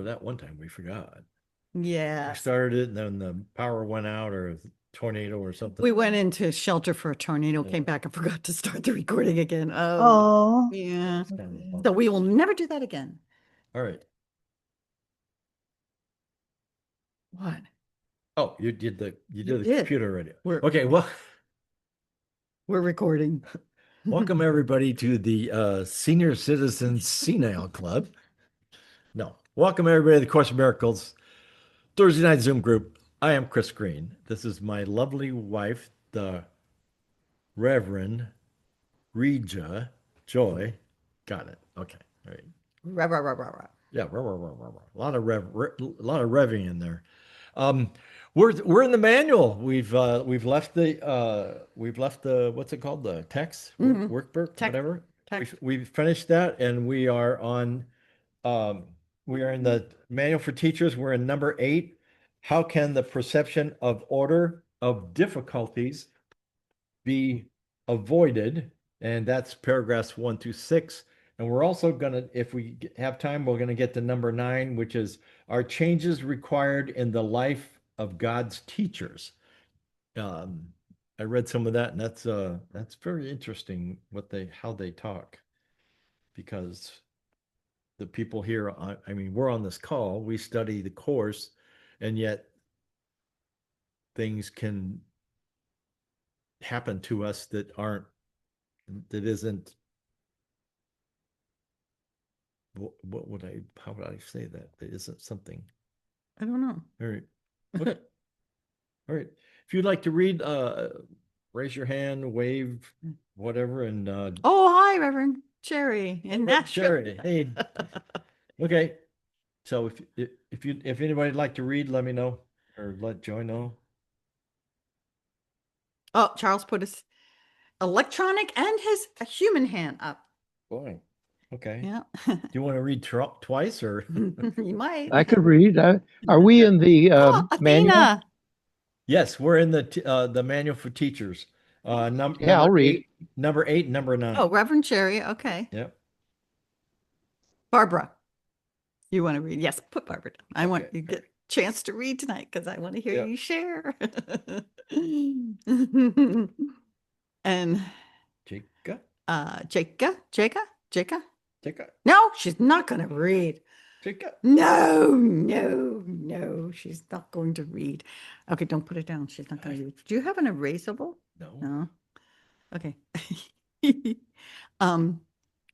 remember that one time we forgot. Yeah. We started it and then the power went out or a tornado or something. We went into shelter for a tornado, came back and forgot to start the recording again. Oh, Yeah. Kind of So we will never do that again. All right. What? Oh, you did the did. computer already. We're- Okay, well, We're recording. welcome everybody to the Senior Citizens Senile Club. No, welcome everybody to the Course of Miracles Thursday night Zoom group. I am Chris Green. This is my lovely wife, the Reverend Reja Joy. Got it. Okay. All right. Rah, rah, rah, rah, rah. Yeah, a lot of revving in there. We're in the manual. We've left the what's it called, the text workbook, whatever. Text. We've finished that, and we are on. We are in the manual for teachers. We're in number 8. How can the perception of order of difficulties be avoided? And that's paragraphs 1 through 6. And we're also going to, if we have time, we're going to get to number 9, which is, are changes required in the life of God's teachers? I read some of that, and that's very interesting how they talk, because the people here, I mean, we're on this call, we study the course, and yet things can happen to us that isn't, how would I say that? That isn't something. I don't know. All right. Okay. All right. If you'd like to read, raise your hand, wave, whatever, and Oh, hi, Reverend Jerry in Nashville. Sherry, hey. Okay. So if anybody'd like to read, let me know, or let Joy know. Oh, Charles put his electronic and his human hand up. Boy. Okay. Yeah. Do you want to read twice, or? You might. I could read. Are we in the manual? Athena. Yes, we're in the manual for teachers. Yeah, I'll read. Number 8, number 9. Oh, Reverend Jerry. Okay. Yep. Barbara, you want to read? Yes, put Barbara down. I want Okay. you to get a chance to read tonight because I want to hear Yep. you share. And Jacob. Jacob. No, she's not going to read. Jacob. No, she's not going to read. Okay, don't put it down. She's not going to read. Do you have an erasable? No. No. Okay.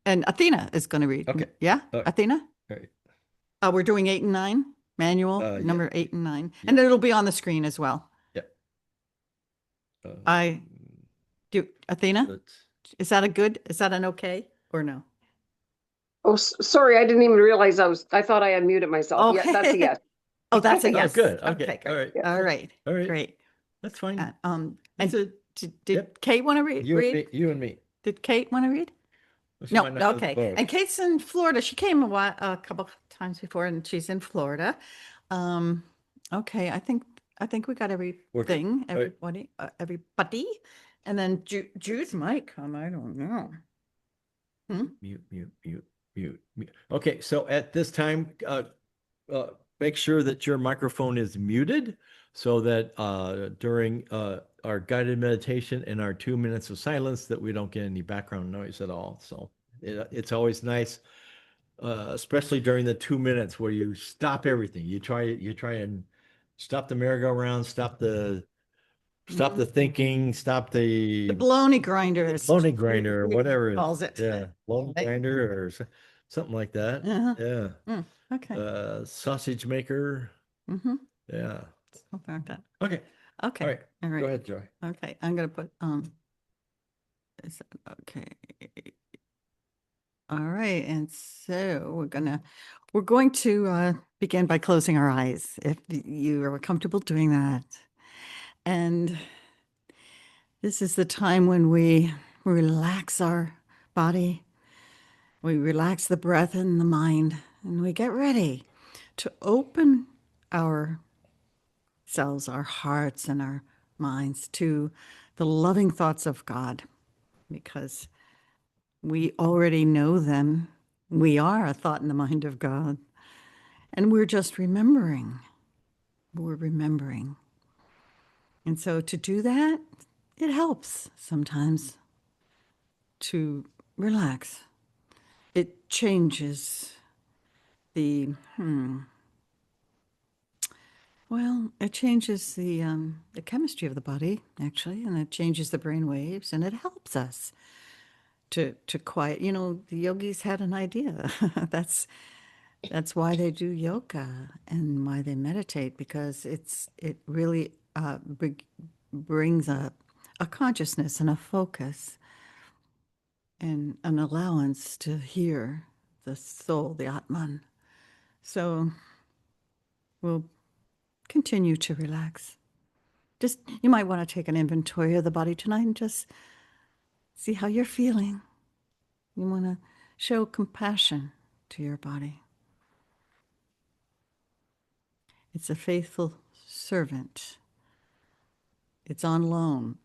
And Athena is going to read. Okay. Yeah, Athena. All right. We're doing 8 and 9 manual, Yeah. number 8 and 9, Yeah. and it'll be on the screen as well. Yep. I do. Athena, Let's- is that an okay or no? Oh, sorry, I didn't even realize I thought I unmuted myself. Yeah, that's a yes. Oh, that's a Oh, yes. good. Okay. great. All right. Yeah. All right. All right. Great. That's fine. And did Yep. Kate want to read? You and me. Did Kate want to read? She No. might not have Okay. both. And Kate's in Florida. She came a couple of times before, and she's in Florida. Okay. I think we got everything. All right. Everybody. And then Jude might come. I don't know. Mute. Okay, so at this time, make sure that your microphone is muted so that during our guided meditation and our 2 minutes of silence that we don't get any background noise at all. So it's always nice, especially during the 2 minutes where you stop everything. You try and stop the merry-go-round, stop the thinking, stop The baloney grinder. baloney grinder or whatever calls it. Yeah, baloney grinder or something like that. Uh-huh. Yeah. Okay. Sausage maker. Mm-hmm. Yeah. Something like that. Okay. Okay. All right. All right. Go ahead, Joy. Okay. I'm gonna put is that okay. All right. And so we're going to begin by closing our eyes if you are comfortable doing that. And this is the time when we relax our body, we relax the breath and the mind, and we get ready to open our selves, our hearts and our minds to the loving thoughts of God, because we already know them. We are a thought in the mind of God. And we're just remembering. We're remembering. And so to do that, it helps sometimes to relax. It changes the, it changes the chemistry of the body, actually, and it changes the brain waves, and it helps us to quiet. You know, the yogis had an idea. That's why they do yoga and why they meditate, because it really brings a consciousness and a focus and an allowance to hear the soul, the Atman. So we'll continue to relax. Just, you might want to take an inventory of the body tonight and just see how you're feeling. You want to show compassion to your body. It's a faithful servant. It's on loan.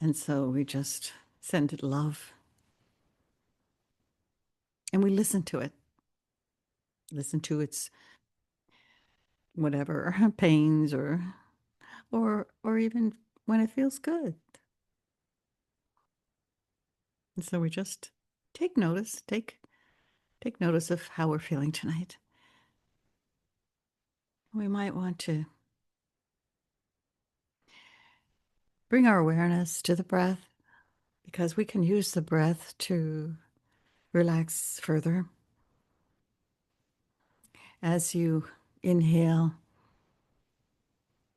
And so we just send it love. And we listen to it. Listen to its whatever pains or even when it feels good. And so we just take notice, take notice of how we're feeling tonight. We might want to bring our awareness to the breath, because we can use the breath to relax further. As you inhale,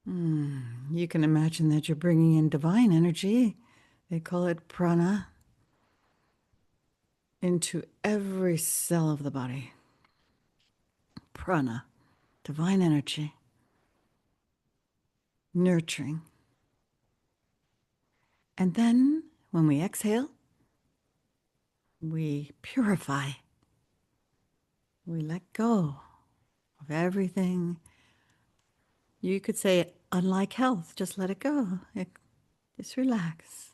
you can imagine that you're bringing in divine energy. They call it prana, into every cell of the body. Prana, divine energy, nurturing. And then when we exhale, we purify. We let go of everything. You could say, unlike health, just let it go. Just relax.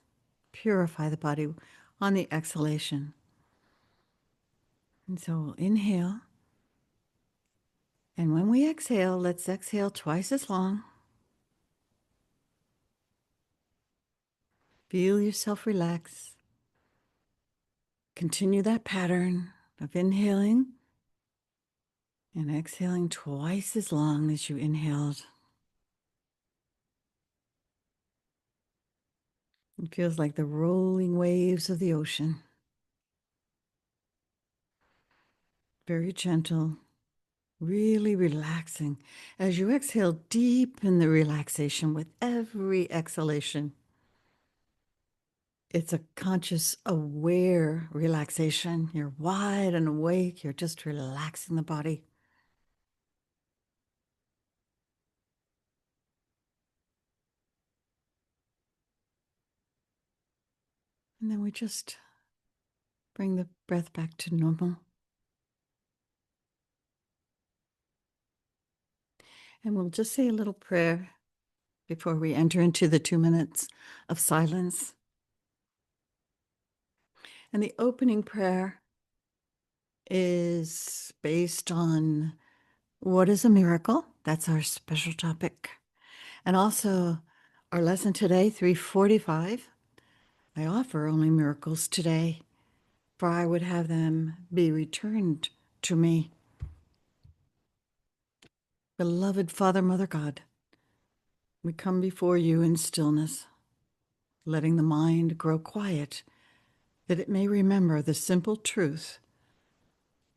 Purify the body on the exhalation. And so we'll inhale. And when we exhale, let's exhale twice as long. Feel yourself relax. Continue that pattern of inhaling and exhaling twice as long as you inhaled. It feels like the rolling waves of the ocean. Very gentle, really relaxing. As you exhale, deepen the relaxation with every exhalation. It's a conscious, aware relaxation. You're wide and awake. You're just relaxing the body. And then we just bring the breath back to normal. And we'll just say a little prayer before we enter into the 2 minutes of silence. And the opening prayer is based on what is a miracle. That's our special topic. And also our lesson today, 345. I offer only miracles today, for I would have them be returned to me. Beloved Father, Mother God, we come before you in stillness, letting the mind grow quiet, that it may remember the simple truth.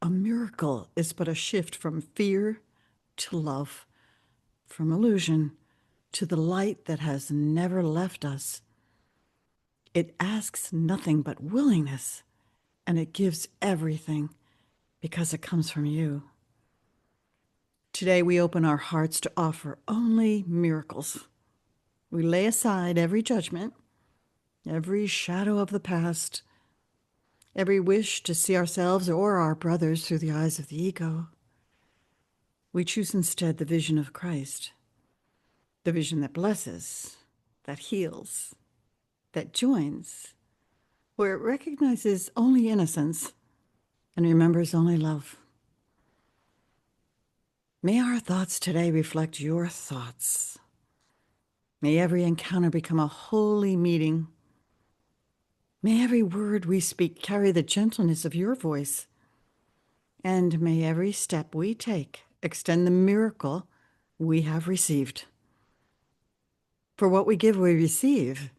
A miracle is but a shift from fear to love, from illusion to the light that has never left us. It asks nothing but willingness, and it gives everything because it comes from you. Today we open our hearts to offer only miracles. We lay aside every judgment, every shadow of the past, every wish to see ourselves or our brothers through the eyes of the ego. We choose instead the vision of Christ, the vision that blesses, that heals, that joins, where it recognizes only innocence and remembers only love. May our thoughts today reflect your thoughts. May every encounter become a holy meeting. May every word we speak carry the gentleness of your voice. And may every step we take extend the miracle we have received. For what we give, we receive,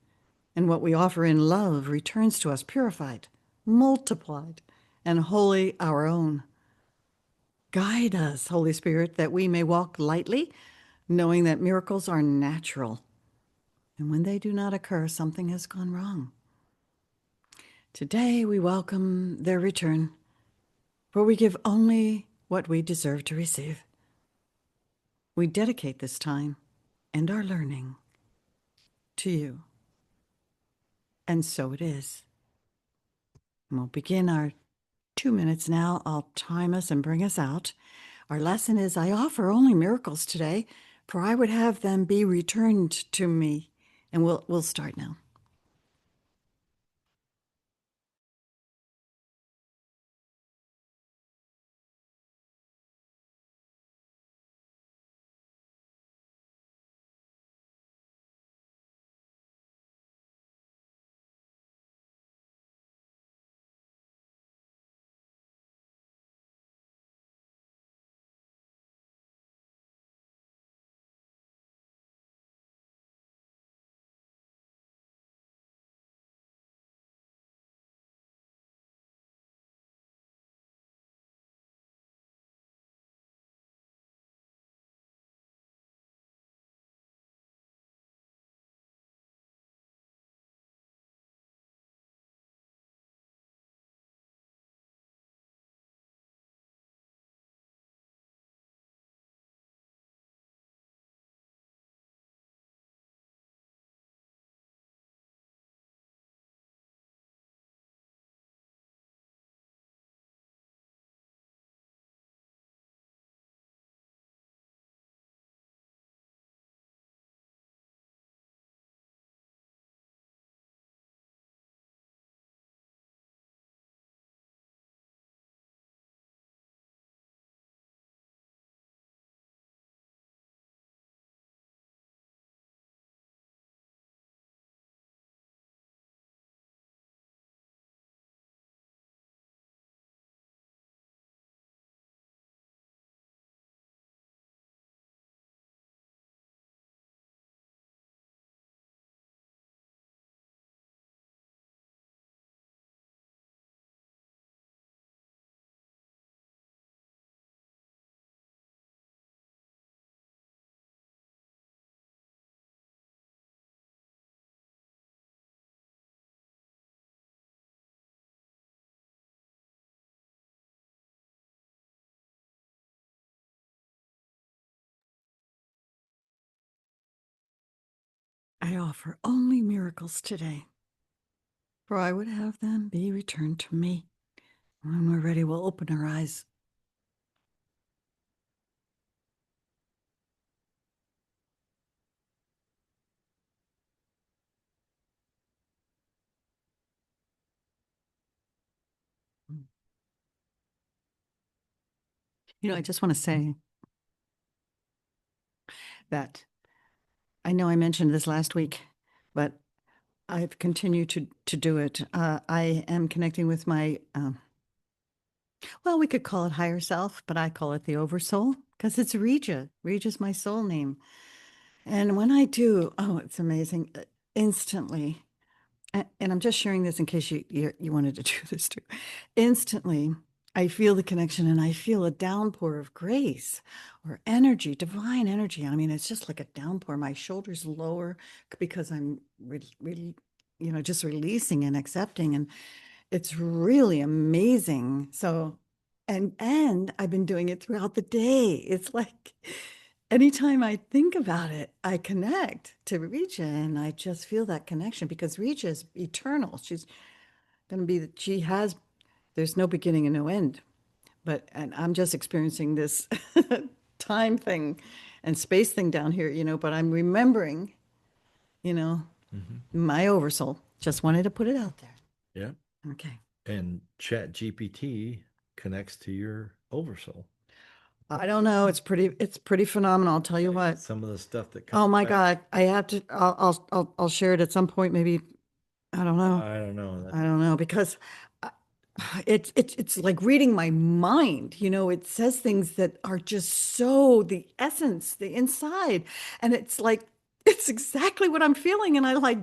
and what we offer in love returns to us purified, multiplied, and wholly our own. Guide us, Holy Spirit, that we may walk lightly, knowing that miracles are natural. And when they do not occur, something has gone wrong. Today, we welcome their return, for we give only what we deserve to receive. We dedicate this time and our learning to you. And so it is. And we'll begin our 2 minutes now. I'll time us and bring us out. Our lesson is, I offer only miracles today, for I would have them be returned to me. And we'll start now. I offer only miracles today, for I would have them be returned to me. When we're ready, we'll open our eyes. I just want to say that I know I mentioned this last week, but I've continued to do it. I am connecting with my, well, we could call it higher self, but I call it the oversoul because it's Reja. Reja's my soul name. And when I do, oh, it's amazing. Instantly, and I'm just sharing this in case you wanted to do this too. Instantly, I feel the connection and I feel a downpour of grace or energy, divine energy. I mean, it's just like a downpour. My shoulders lower because I'm really, just releasing and accepting. And it's really amazing. So, and I've been doing it throughout the day. It's like anytime I think about it, I connect to Reja and I just feel that connection because Reja is eternal. She's going to be, there's no beginning and no end. And I'm just experiencing this time thing and space thing down here, but I'm remembering, my oversoul. Just wanted to put it out there. Yeah. Okay. And Chat GPT connects to your oversoul. I don't know. It's pretty phenomenal. I'll tell you what. Some of the stuff that Oh comes my back, God. I have to, I'll share it at some point. Maybe, I don't know. I don't know. I don't know because uh, it's like reading my mind. It says things that are just so the essence, the inside, and it's like it's exactly what I'm feeling, and I like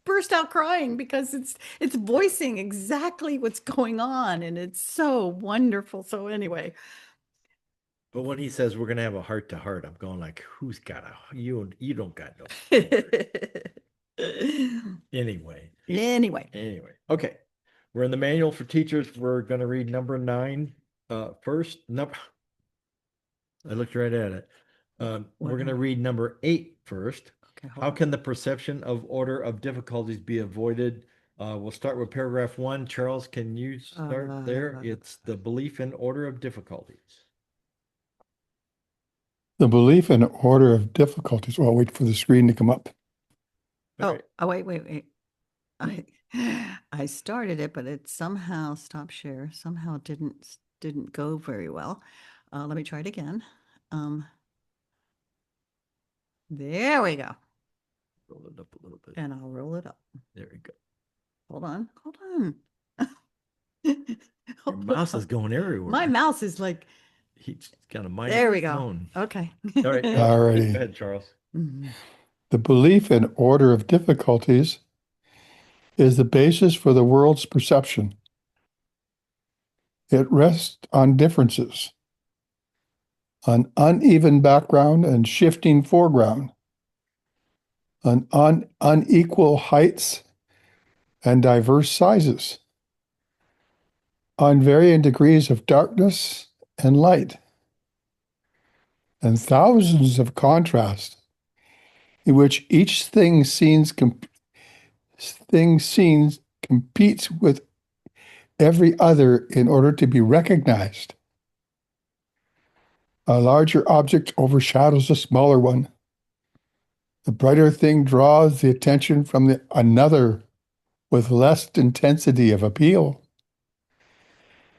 burst out crying because it's voicing exactly what's going on, and it's so wonderful. So anyway, But when he says we're gonna have a heart to heart, I'm going like, who's got you don't got no heart. Anyway. anyway, Okay. We're in the manual for teachers. We're gonna read number 9 first. I looked right at it. We're gonna read number 8 first. Okay, hold How on. can the perception of order of difficulties be avoided? We'll start with paragraph 1. Charles, can you start there? It's the belief in order of difficulties. The belief in order of difficulties. Well, I'll wait for the screen to come up. All Oh, right. wait. I started it, but it somehow stopped share. Somehow didn't go very well. Let me try it again. There we go. Roll it up a little bit. And I'll roll it up. There we go. Hold on. Your mouse is going everywhere. My mouse is like, He's got a mind there of we his go. own. Okay. All right. All Go righty. ahead, Charles. Mhm. The belief in order of difficulties is the basis for the world's perception. It rests on differences, on uneven background and shifting foreground, on unequal heights and diverse sizes, on varying degrees of darkness and light, and thousands of contrasts in which each thing seen competes with every other in order to be recognized. A larger object overshadows a smaller one. The brighter thing draws the attention from another with less intensity of appeal.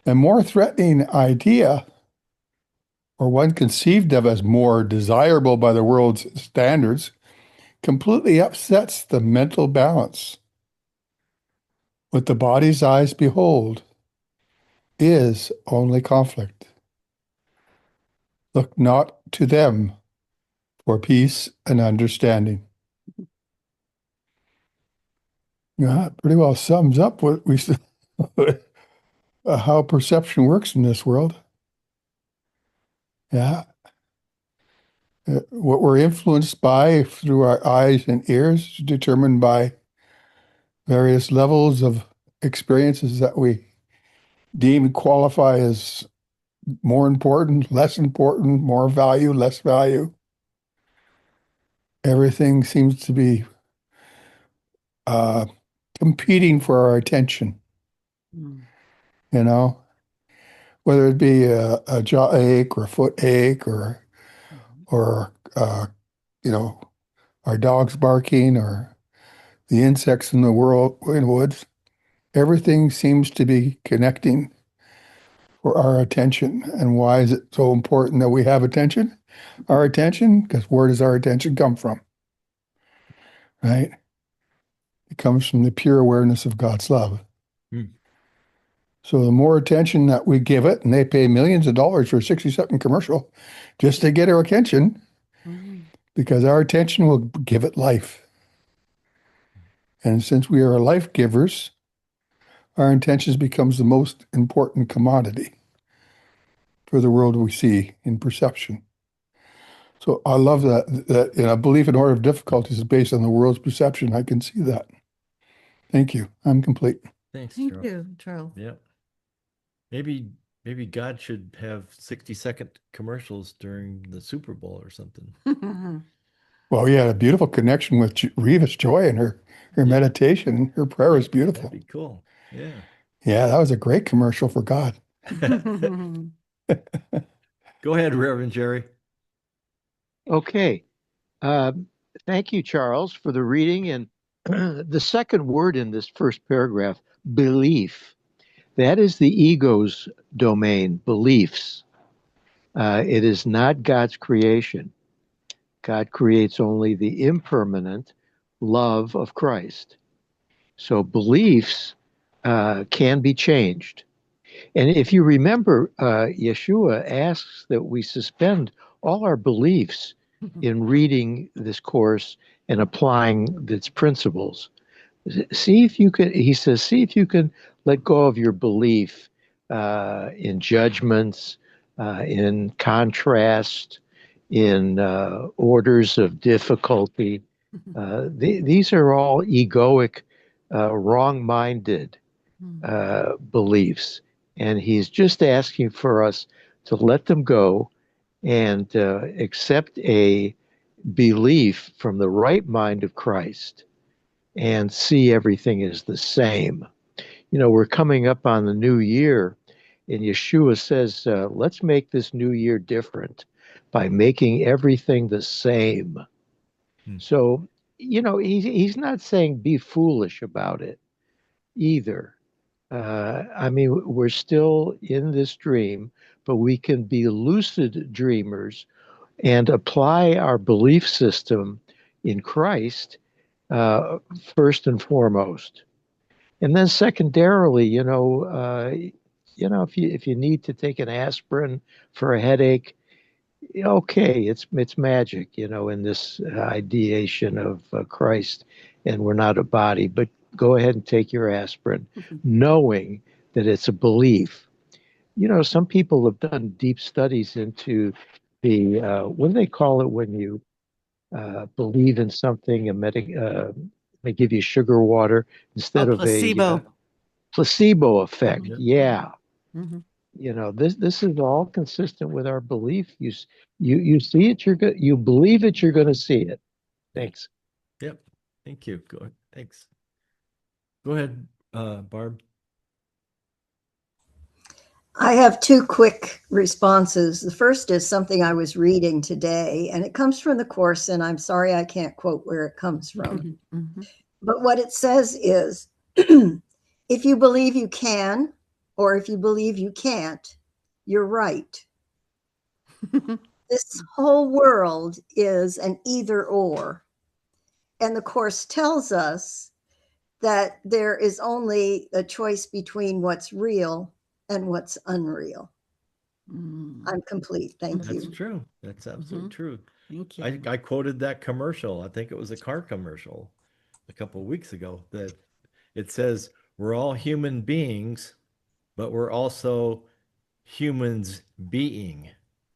A more threatening idea, or one conceived of as more desirable by the world's standards, completely upsets the mental balance. What the body's eyes behold is only conflict. Look not to them for peace and understanding. Yeah, it pretty well sums up what we how perception works in this world. Yeah. What we're influenced by through our eyes and ears is determined by various levels of experiences that we deem qualify as more important, less important, more value, less value. Everything seems to be competing for our attention, you know, whether it be a jaw ache or a foot ache or you know, our dogs barking or the insects in the woods. Everything seems to be connecting for our attention. And why is it so important that we have attention? Our attention, because where does our attention come from? Right? It comes from the pure awareness of God's love. So the more attention that we give it, and they pay millions of dollars for a 60-second commercial just to get our attention, because our attention will give it life. And since we are life givers, our intentions becomes the most important commodity for the world we see in perception. So I love that belief in order of difficulties is based on the world's perception. I can see that. Thank you. I'm complete. Thanks, Thank Charles. you, Charles. Yeah. Maybe God should have 60-second commercials during the Super Bowl or something. Well, yeah, a beautiful connection with Reva's Joy and her meditation. Her prayer is beautiful. That'd be cool. Yeah. Yeah, that was a great commercial for God. Go ahead, Reverend Jerry. Okay. Thank you, Charles, for the reading. And the second word in this first paragraph, belief, that is the ego's domain, beliefs. It is not God's creation. God creates only the impermanent love of Christ. So beliefs can be changed. And if you remember, Yeshua asks that we suspend all our beliefs in reading this course and applying its principles. See if you can, he says, see if you can let go of your belief in judgments, in contrast, in orders of difficulty. These are all egoic, wrong-minded beliefs. And he's just asking for us to let them go and accept a belief from the right mind of Christ and see everything as the same. You know, we're coming up on the new year, and Yeshua says, let's make this new year different by making everything the same. So, you know, he's not saying be foolish about it either. I mean, we're still in this dream, but we can be lucid dreamers and apply our belief system in Christ first and foremost. And then secondarily, if you need to take an aspirin for a headache, okay, it's magic, in this ideation of Christ, and we're not a body. But go ahead and take your aspirin, knowing that it's a belief. Some people have done deep studies into the what do they call it when you believe in something, they give you sugar water instead of placebo. a placebo effect. Yeah. Yeah. Mm-hmm. This is all consistent with our belief. You see it, you believe it, you're going to see it. Thanks. Yep. Thank you. Go ahead. Thanks. Go ahead, Barb. I have two quick responses. The first is something I was reading today, and it comes from the course, and I'm sorry I can't quote where it comes from. Mm-hmm. But what it says is, if you believe you can, or if you believe you can't, you're right. This whole world is an either or. And the course tells us that there is only a choice between what's real and what's unreal. I'm complete. Thank That's you. true. That's absolutely true. Thank you. I quoted that commercial. I think it was a car commercial a couple of weeks ago that it says we're all human beings, but we're also humans being.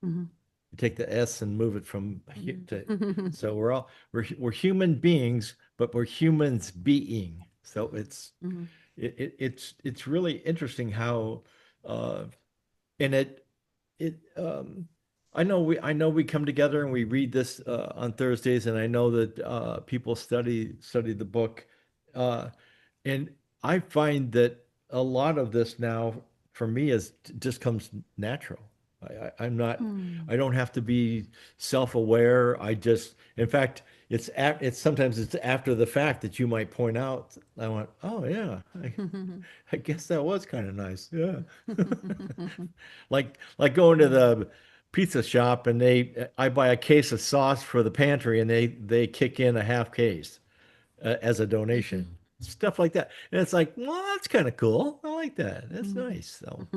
Mm-hmm. You take the S and move it from to, so we're human beings, but we're humans being. So it's really interesting how and I know we come together and we read this on Thursdays, and I know that people study the book, and I find that a lot of this now for me is just comes natural. I'm not. I don't have to be self-aware. In fact, it's sometimes it's after the fact that you might point out. I went, oh yeah, I guess that was kind of nice. Yeah, like going to the pizza shop and I buy a case of sauce for the pantry and they kick in a half case as a donation. Stuff like that. And it's like, well, that's kind of cool. I like that. That's nice. So,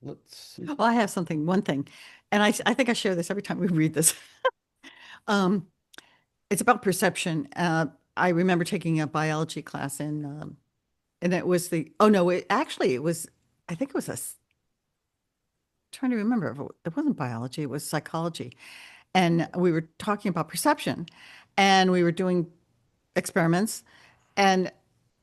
let's see. Well, I have one thing, and I think I share this every time we read this. It's about perception. I remember taking a biology class and it was I think it was trying to remember if it wasn't biology, it was psychology. And we were talking about perception and we were doing experiments and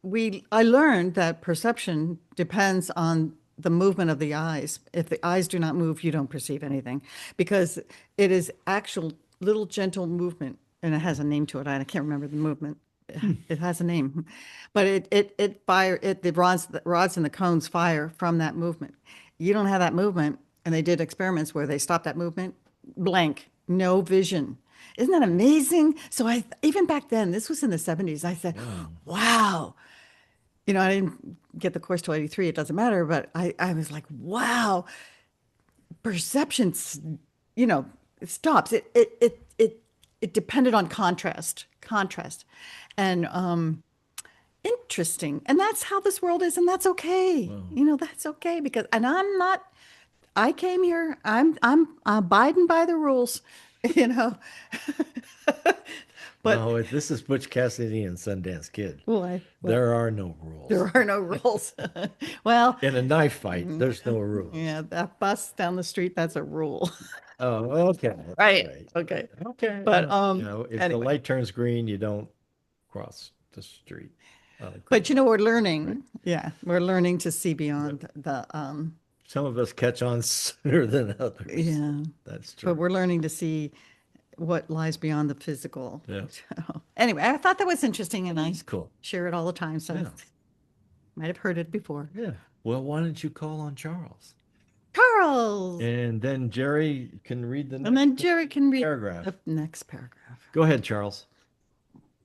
I learned that perception depends on the movement of the eyes. If the eyes do not move, you don't perceive anything because it is actual little gentle movement and it has a name to it. I can't remember the movement. It has a name, but the rods and the cones fire from that movement. You don't have that movement. And they did experiments where they stopped that movement, blank, no vision. Isn't that amazing? So even back then, this was in the 70s, I said, wow. I didn't get the course till 83. It doesn't matter. But I was like, wow. perceptions, you know, it stops. It depended on contrast, and interesting. And that's how this world is, and that's okay. Wow. You know, that's okay because, and I'm not. I came here. I'm abiding by the rules, you know. But No, this is Butch Cassidy and Sundance Kid. well, There are no rules. there are no rules. Well, In a knife fight, there's no rules. yeah, that bus down the street, that's a rule. Oh, okay. Right. Okay. Okay. But, You know, if the anyway. light turns green, you don't cross the street. But you know, we're learning. Yeah, we're learning to see beyond the Some of us catch on sooner than others. yeah. That's But true. we're learning to see what lies beyond the physical. Yeah. So, anyway, I thought that was interesting and I Cool. share it all the time. So Yeah. might have heard it before. Yeah. Well, why don't you call on Charles? Charles. And then Jerry can read the And then Jerry can read paragraph. the next paragraph. Go ahead, Charles.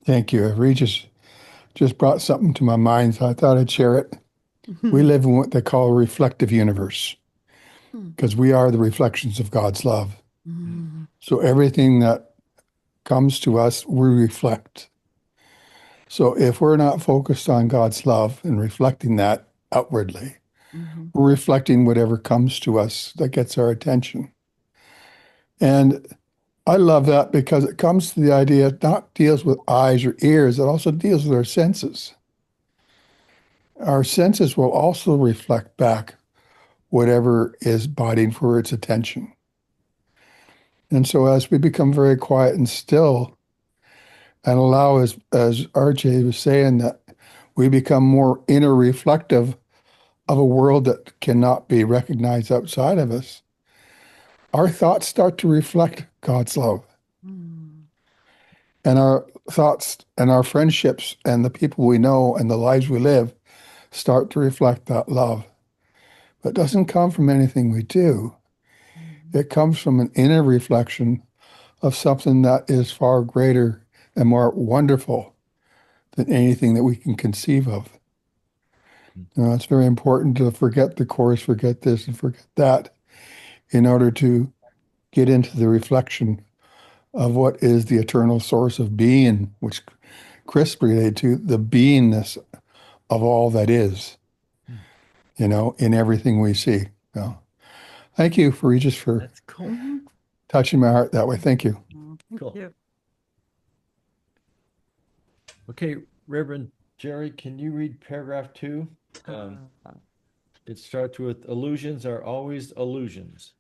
Thank you. Regis just brought something to my mind, so I thought I'd share it. We live in what they call a reflective universe because we are the reflections of God's love. So everything that comes to us, we reflect. So if we're not focused on God's love and reflecting that outwardly, we're reflecting whatever comes to us that gets our attention. And I love that because it comes to the idea, it not deals with eyes or ears, it also deals with our senses. Our senses will also reflect back whatever is biting for its attention. And so as we become very quiet and still and allow, as RJ was saying, that we become more inner reflective of a world that cannot be recognized outside of us, our thoughts start to reflect God's love. And our thoughts and our friendships and the people we know and the lives we live start to reflect that love. But it doesn't come from anything we do. It comes from an inner reflection of something that is far greater and more wonderful than anything that we can conceive of. It's very important to forget the course, forget this and forget that in order to get into the reflection of what is the eternal source of being, which Chris related to, the beingness of all that is, in everything we see. So, thank you, Regis, for That's cool. touching my heart that way. Thank you. Thank Cool. you. Okay, Reverend Jerry, can you read paragraph 2? It starts with illusions are always illusions.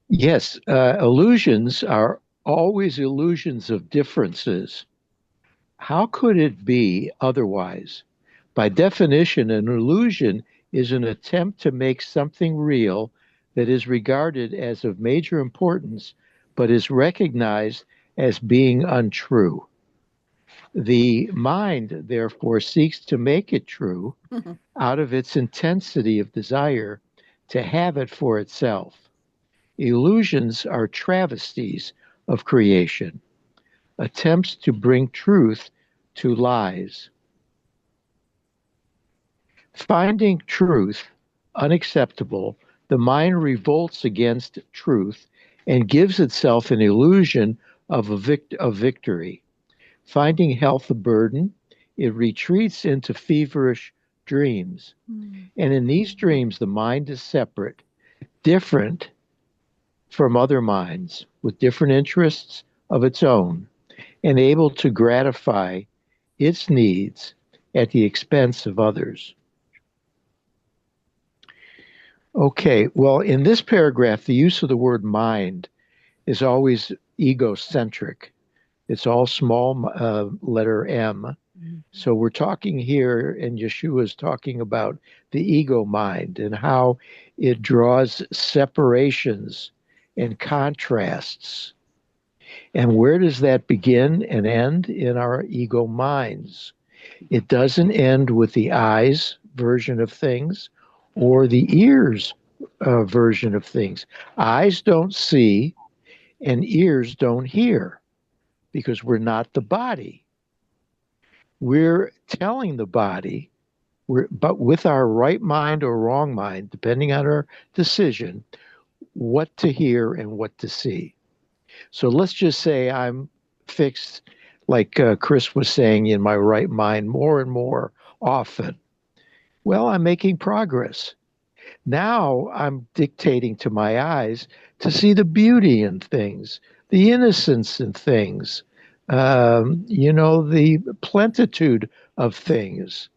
Yes, illusions are always illusions of differences. How could it be otherwise? By definition, an illusion is an attempt to make something real that is regarded as of major importance, but is recognized as being untrue. The mind, therefore, seeks to make it true out of its intensity of desire to have it for itself. Illusions are travesties of creation, attempts to bring truth to lies. Finding truth unacceptable, the mind revolts against truth and gives itself an illusion of victory. Finding health a burden, it retreats into feverish dreams. And in these dreams, the mind is separate, different from other minds, with different interests of its own, and able to gratify its needs at the expense of others. Okay, well, in this paragraph, the use of the word mind is always egocentric. It's all small letter M. So we're talking here, and Yeshua is talking about the ego mind and how it draws separations and contrasts. And where does that begin and end? In our ego minds. It doesn't end with the eyes version of things or the ears version of things. Eyes don't see and ears don't hear because we're not the body. We're telling the body But with our right mind or wrong mind, depending on our decision, what to hear and what to see. So let's just say I'm fixed, like Chris was saying, in my right mind more and more often. Well, I'm making progress. Now I'm dictating to my eyes to see the beauty in things, the innocence in things, the plentitude of things.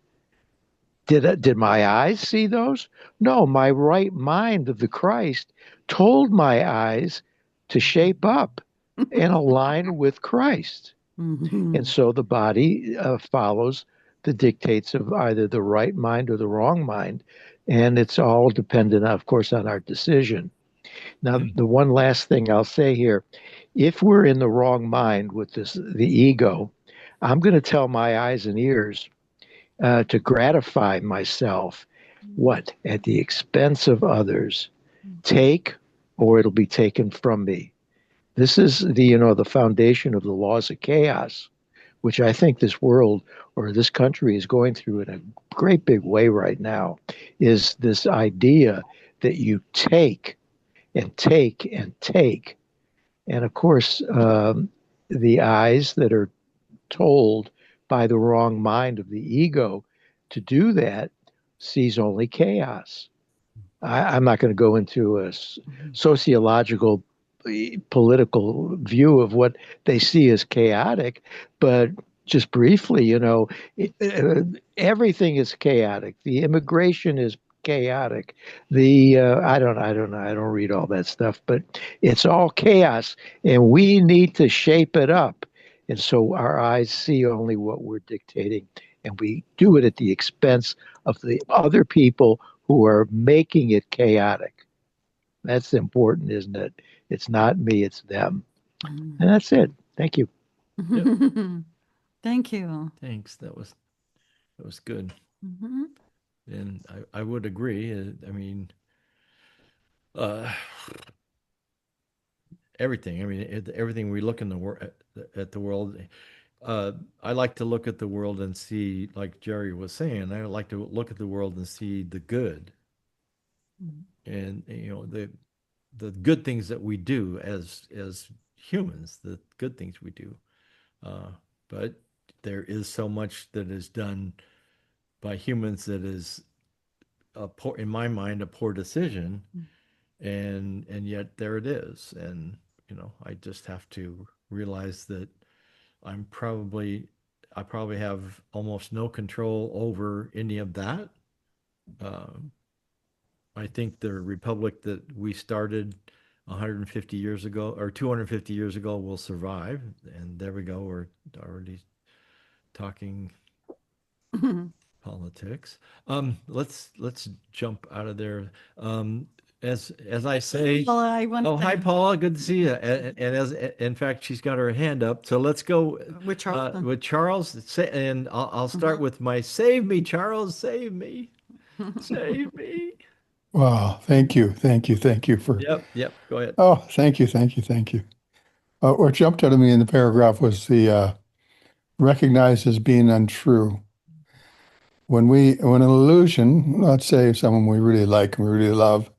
Did my eyes see those? No, my right mind of the Christ told my eyes to shape up and align with Christ. And so the body follows the dictates of either the right mind or the wrong mind. And it's all dependent, of course, on our decision. Now, the one last thing I'll say here, if we're in the wrong mind with the ego, I'm going to tell my eyes and ears to gratify myself. What? At the expense of others. Take, or it'll be taken from me. This is the foundation of the laws of chaos, which I think this world or this country is going through in a great big way right now, is this idea that you take and take and take. And of course, the eyes that are told by the wrong mind of the ego to do that sees only chaos. I'm not going to go into a sociological, political view of what they see as chaotic, but just briefly, everything is chaotic. The immigration is chaotic. I don't know. I don't read all that stuff, but it's all chaos, and we need to shape it up. And so our eyes see only what we're dictating, and we do it at the expense of the other people who are making it chaotic. That's important, isn't it? It's not me, it's them. And that's it. Thank you. Thank you. Thanks. That was good. Mhm. And I would agree. I mean, everything. I mean, everything we look in at the world. I like to look at the world and see, like Jerry was saying, I like to look at the world and see the good, and the good things that we do as humans, the good things we do. But there is so much that is done by humans that is in my mind, a poor decision, and yet there it is, and I just have to realize that I probably have almost no control over any of that. I think the republic that we started 150 years ago or 250 years ago will survive, and there we go. We're already talking politics. Let's jump out of there. As I say, Well, I want oh, hi, to Paula, good to see you. And as in fact, she's got her hand up. So let's go with Charles. with Charles. And I'll start with my save me, Charles, save me, save me. Wow. Thank you. Thank you. Thank you for. Yep. Go ahead. Oh, thank you. Thank you. Thank you. What jumped out at me in the paragraph was the recognized as being untrue. When an illusion, let's say someone we really like and we really love,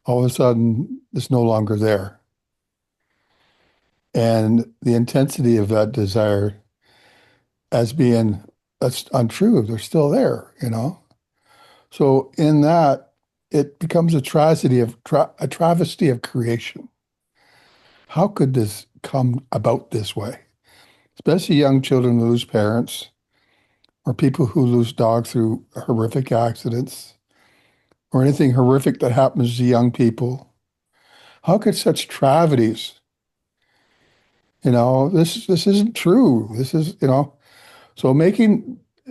all of a sudden it's no longer there. And the intensity of that desire as being that's untrue, they're still there, So in that, it becomes a tragedy a travesty of creation. How could this come about this way? Especially young children who lose parents, or people who lose dogs through horrific accidents, or anything horrific that happens to young people. How could such tragedies, this isn't true. This is, so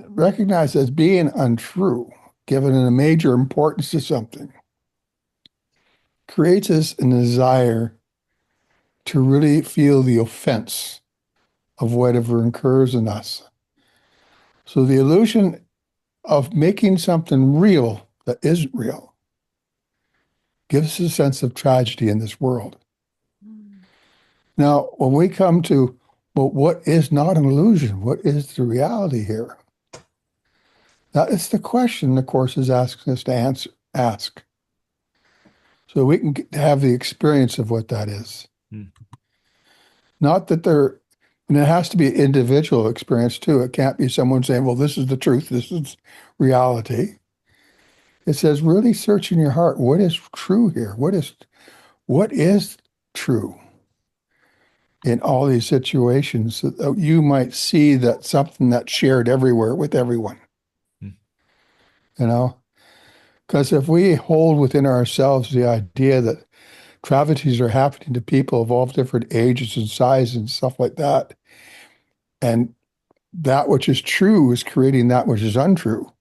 recognized as being untrue, given a major importance to something, creates us a desire to really feel the offense of whatever occurs in us. So the illusion of making something real that isn't real gives us a sense of tragedy in this world. Now, when we come to, well, what is not an illusion? What is the reality here? That is the question the Course is asking us to ask. So we can have the experience of what that is. Not that and it has to be an individual experience too. It can't be someone saying, well, this is the truth, this is reality. It says, really search in your heart. What is true here? What is true in all these situations so that you might see that something that's shared everywhere with everyone? You know? Because if we hold within ourselves the idea that travesties are happening to people of all different ages and sizes and stuff like that, and that which is true is creating that which is untrue,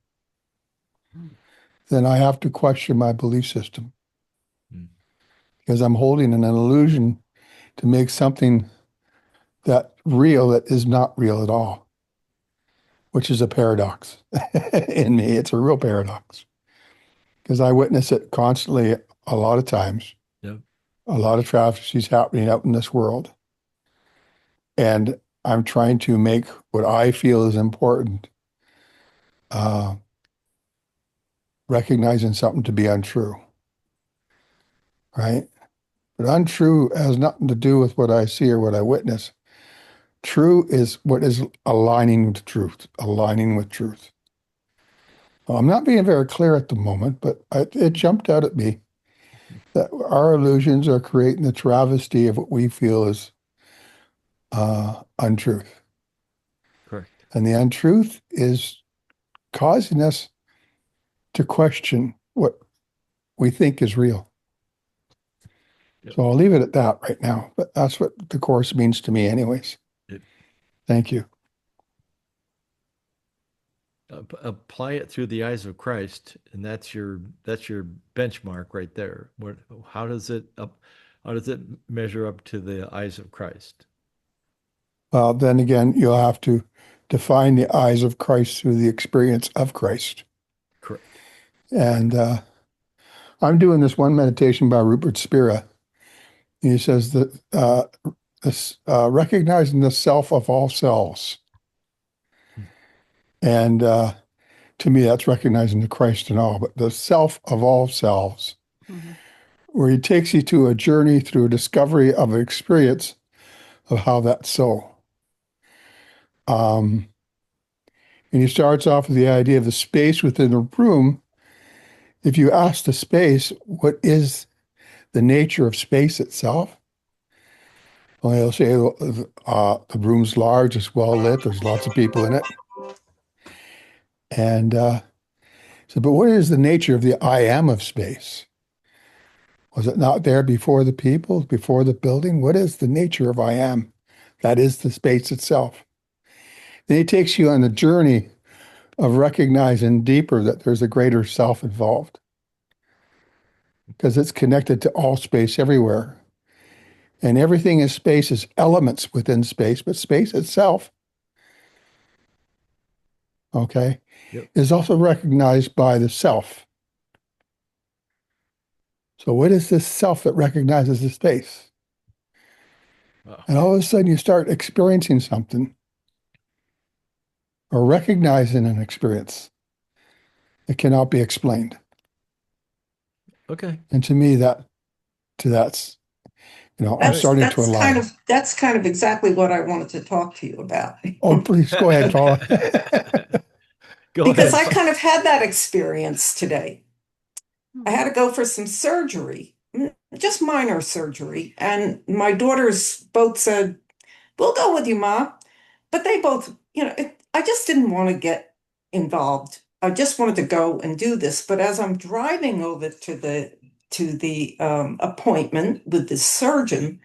then I have to question my belief system. Because I'm holding an illusion to make something that real that is not real at all, which is a paradox in me. It's a real paradox because I witness it constantly a lot of times. Yep. A lot of tragedies happening out in this world. And I'm trying to make what I feel is important, recognizing something to be untrue, right? But untrue has nothing to do with what I see or what I witness. True is what is aligning with truth, aligning with truth. Well, I'm not being very clear at the moment, but it jumped out at me that our illusions are creating the travesty of what we feel is untruth. Correct. And the untruth is causing us to question what we think is real. Yep. So I'll leave it at that right now, but that's what the Course means to me anyways. Yep. Thank you. Apply it through the eyes of Christ, and that's your benchmark right there. How does it measure up to the eyes of Christ? Well, then again, you'll have to define the eyes of Christ through the experience of Christ. Correct. And I'm doing this one meditation by Rupert Spira. He says that recognizing the self of all selves. And to me, that's recognizing the Christ in all, but the self of all selves, where he takes you to a journey through a discovery of an experience of how that's so. And he starts off with the idea of the space within a room. If you ask the space, what is the nature of space itself? Well, he'll say the room's large, it's well lit, there's lots of people in it. And so, but what is the nature of the I am of space? Was it not there before the people, before the building? What is the nature of I am? That is the space itself. Then he takes you on the journey of recognizing deeper that there's a greater self involved because it's connected to all space everywhere. And everything in space is elements within space, but space itself, okay, Yep. is also recognized by the self. So what is this self that recognizes the space? Wow. And all of a sudden you start experiencing something or recognizing an experience that cannot be explained. Okay. And to me, that's I'm starting to align. That's kind of exactly what I wanted to talk to you about. Oh, please go ahead, Paula. Go Because ahead. I kind of had that experience today. I had to go for some surgery, just minor surgery. And my daughters both said, we'll go with you, Ma. But they both, I just didn't want to get involved. I just wanted to go and do this. But as I'm driving over to the appointment with the surgeon,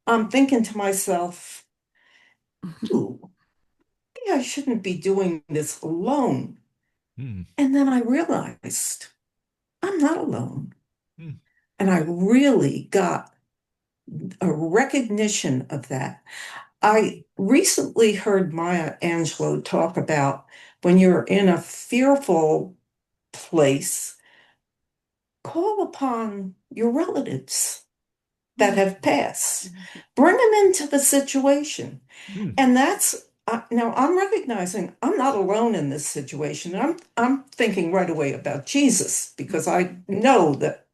I'm thinking to myself, ooh, maybe I shouldn't be doing this alone. And then I realized I'm not alone. And I really got a recognition of that. I recently heard Maya Angelou talk about when you're in a fearful place, call upon your relatives that have passed. Bring them into the situation. And that's, now I'm recognizing I'm not alone in this situation. I'm thinking right away about Jesus because I know that.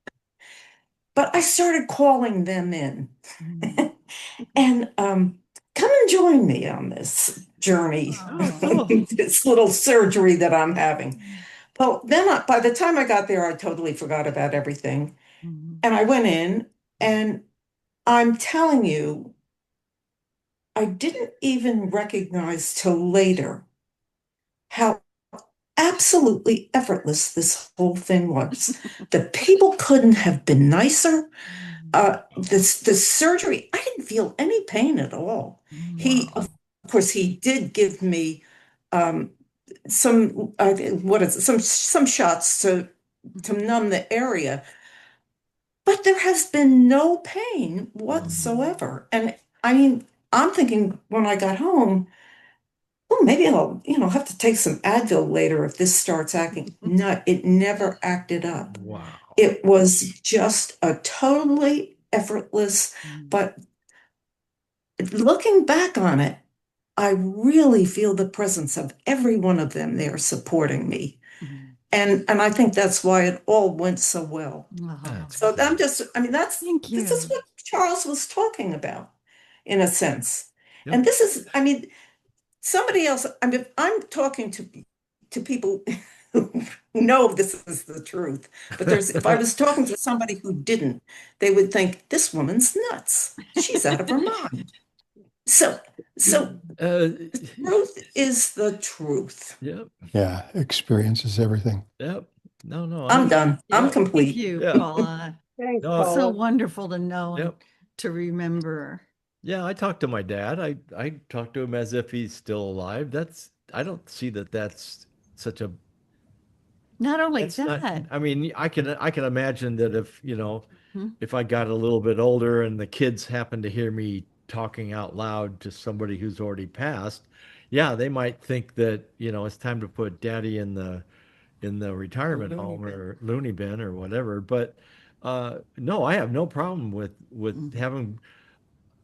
But I started calling them in, and come and join me on this journey, Oh, cool. this little surgery that I'm having. Well, then by the time I got there, I totally forgot about everything, and I went in, and I'm telling you, I didn't even recognize till later how absolutely effortless this whole thing was. The people couldn't have been nicer. The surgery, I didn't feel any pain at all. Of course, he did give me um, some some shots to numb the area, but there has been no pain whatsoever. And I mean, I'm thinking when I got home, well, maybe I'll, have to take some Advil later if this starts acting. No, it never acted up. Wow. It was just a totally effortless, but looking back on it, I really feel the presence of every one of them there supporting me. And I think that's why it all went so well. That's So cool. I mean, Thank this you. is what Charles was talking about, in a sense. Yep. And this is, I mean, somebody else, I mean, I'm talking to people who know this is the truth. But if I was talking to somebody who didn't, they would think this woman's nuts. She's out of her mind. So the truth is the truth. Yep. Yeah, experience is everything. Yep. No, I'm done. I'm Yep. complete. Thank you, Yeah. Paula. Thanks, No, So Paula. wonderful to know and Yep. to remember. Yeah, I talked to my dad. I talked to him as if he's still alive. I don't see that that's such a Not only that's not, that, I mean, I can imagine that if, Hmm. if I got a little bit older and the kids happen to hear me talking out loud to somebody who's already passed, yeah, they might think that, it's time to put daddy in the retirement loony home bin. or loony bin or whatever. But no, I have no problem with having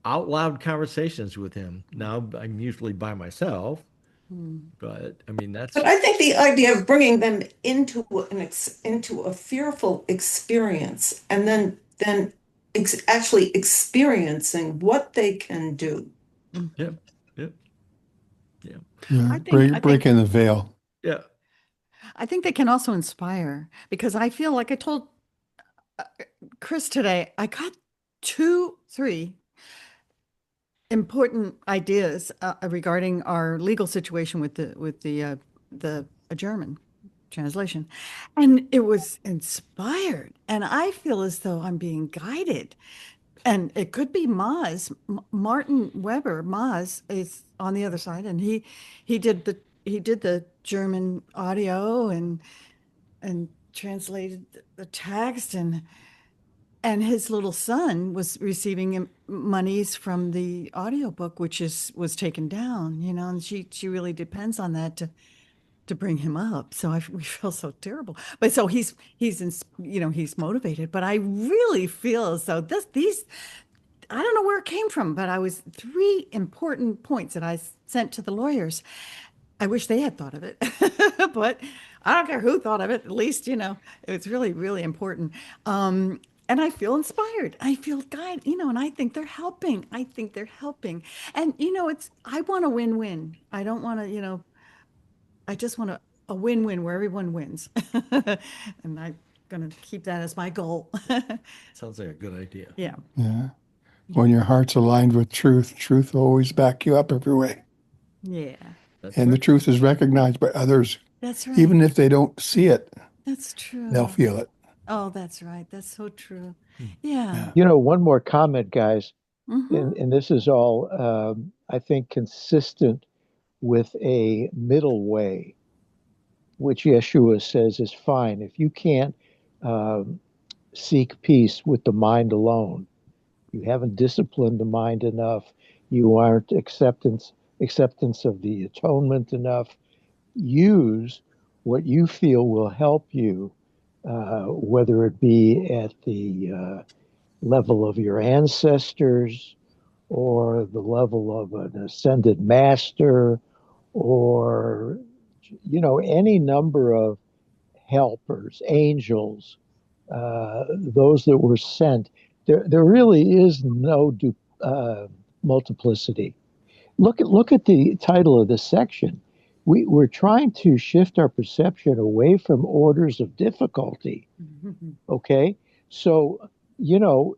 out loud conversations with him. Now I'm usually by myself, but I mean But that's I think the idea of bringing them into a fearful experience and then actually experiencing what they can do. yep, yep, yeah, Yeah, I think breaking the veil. yeah. I think they can also inspire because I feel like I told Chris today, I got 3 important ideas regarding our legal situation with the German translation, and it was inspired, and I feel as though I'm being guided. And it could be Maz, Martin Weber. Maz is on the other side, and he did the German audio and translated the text, and his little son was receiving monies from the audiobook, which was taken down, and she really depends on that to bring him up. So we feel so terrible, but so he's motivated. But I really feel as though these I don't know where it came from, but I was 3 important points that I sent to the lawyers. I wish they had thought of it, but I don't care who thought of it. At least, it's really, really important. And I feel inspired. I feel guided, and I think they're helping. I think they're helping. And, I want a win-win. I don't want to, I just want a win-win where everyone wins. And I'm going to keep that as my goal. Sounds like a good idea. Yeah. Yeah. When your heart's aligned with truth, truth will always back you up every way. Yeah. That's And the right. truth is recognized by others. That's right. Even if they don't see it, That's true. they'll feel it. Oh, that's right. That's so true. Yeah. One more comment, guys, Mhm. and this is all, I think, consistent with a middle way, which Yeshua says is fine. If you can't um, seek peace with the mind alone, you haven't disciplined the mind enough, you aren't acceptance of the atonement enough, use what you feel will help you, whether it be at the level of your ancestors or the level of an ascended master, or any number of helpers, angels, those that were sent. There really is no multiplicity. Look at the title of this section. We're trying to shift our perception away from orders of difficulty. Okay, so you know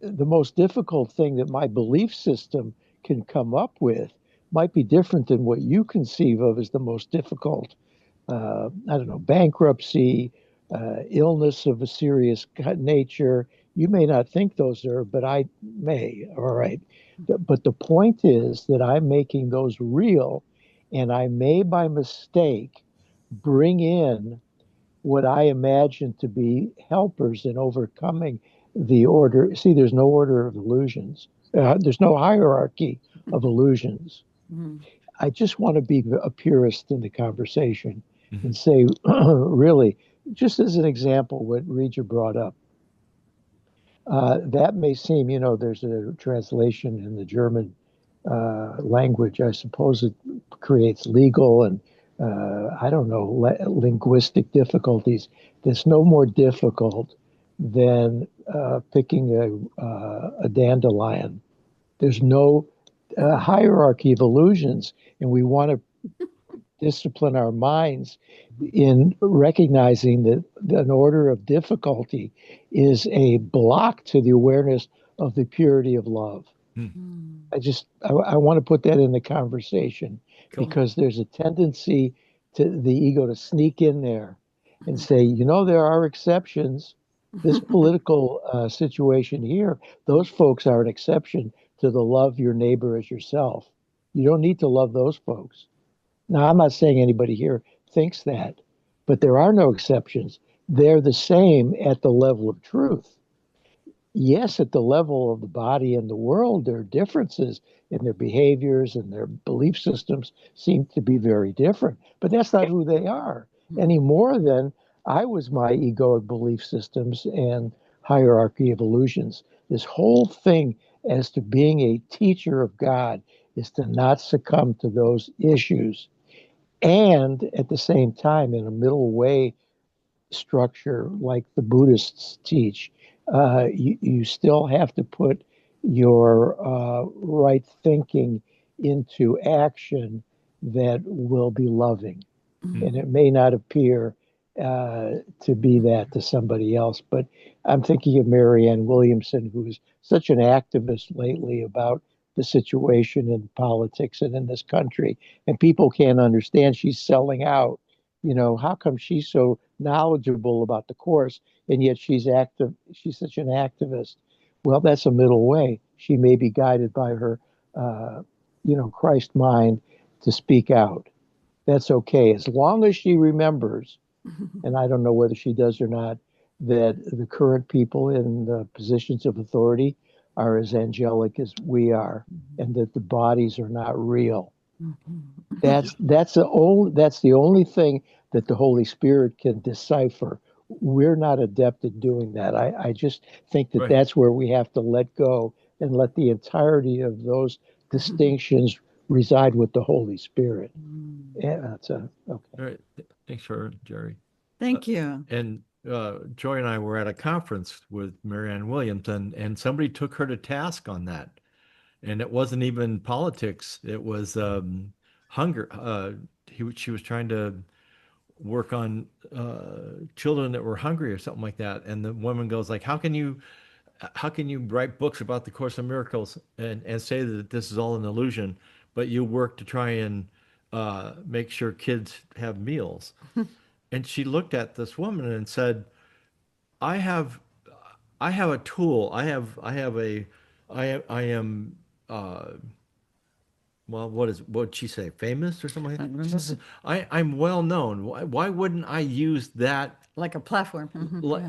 the most difficult thing that my belief system can come up with might be different than what you conceive of as the most difficult. I don't know, bankruptcy, illness of a serious nature. You may not think those are, but I may. All right. But the point is that I'm making those real, and I may by mistake bring in what I imagine to be helpers in overcoming the order. See, there's no order of illusions. There's no hierarchy of illusions. I just want to be a purist in the conversation and say, really, just as an example, what Reja brought up, that may seem, there's a translation in the German language. I suppose it creates legal and, I don't know, linguistic difficulties. That's no more difficult than picking a dandelion. There's no hierarchy of illusions, and we want to discipline our minds in recognizing that an order of difficulty is a block to the awareness of the purity of love. I want to put that in the conversation because there's a tendency to the ego to sneak in there and say, there are exceptions. This political situation here, those folks are an exception to the love your neighbor as yourself. You don't need to love those folks. Now, I'm not saying anybody here thinks that, but there are no exceptions. They're the same at the level of truth. Yes, at the level of the body and the world, there are differences in their behaviors and their belief systems seem to be very different, but that's not who they are any more than I was my egoic belief systems and hierarchy of illusions. This whole thing as to being a teacher of God is to not succumb to those issues. And at the same time, in a middle way structure like the Buddhists teach, you still have to put your right thinking into action that will be loving. And it may not appear to be that to somebody else, but I'm thinking of Marianne Williamson, who is such an activist lately about the situation in politics and in this country. And people can't understand she's selling out. How come she's so knowledgeable about the course and yet she's active? She's such an activist. Well, that's a middle way. She may be guided by her, Christ mind to speak out. That's okay, as long as she remembers, and I don't know whether she does or not, that the current people in the positions of authority are as angelic as we are, and that the bodies are not real. That's the only thing that the Holy Spirit can decipher. We're not adept at doing that. I just think that that's where we have to let go and let the entirety of those distinctions reside with the Holy Spirit. Yeah, that's okay. All right. Thanks for Jerry. Thank you. And Joy and I were at a conference with Marianne Williamson, and somebody took her to task on that. And it wasn't even politics. It was hunger. She was trying to work on children that were hungry or something like that. And the woman goes like, how can you write books about the Course of Miracles and say that this is all an illusion, but you work to try and make sure kids have meals? And she looked at this woman and said, I have a tool. I am well, what'd she say? Famous or something like that? She says, I'm well known. Why wouldn't I use that Like a platform.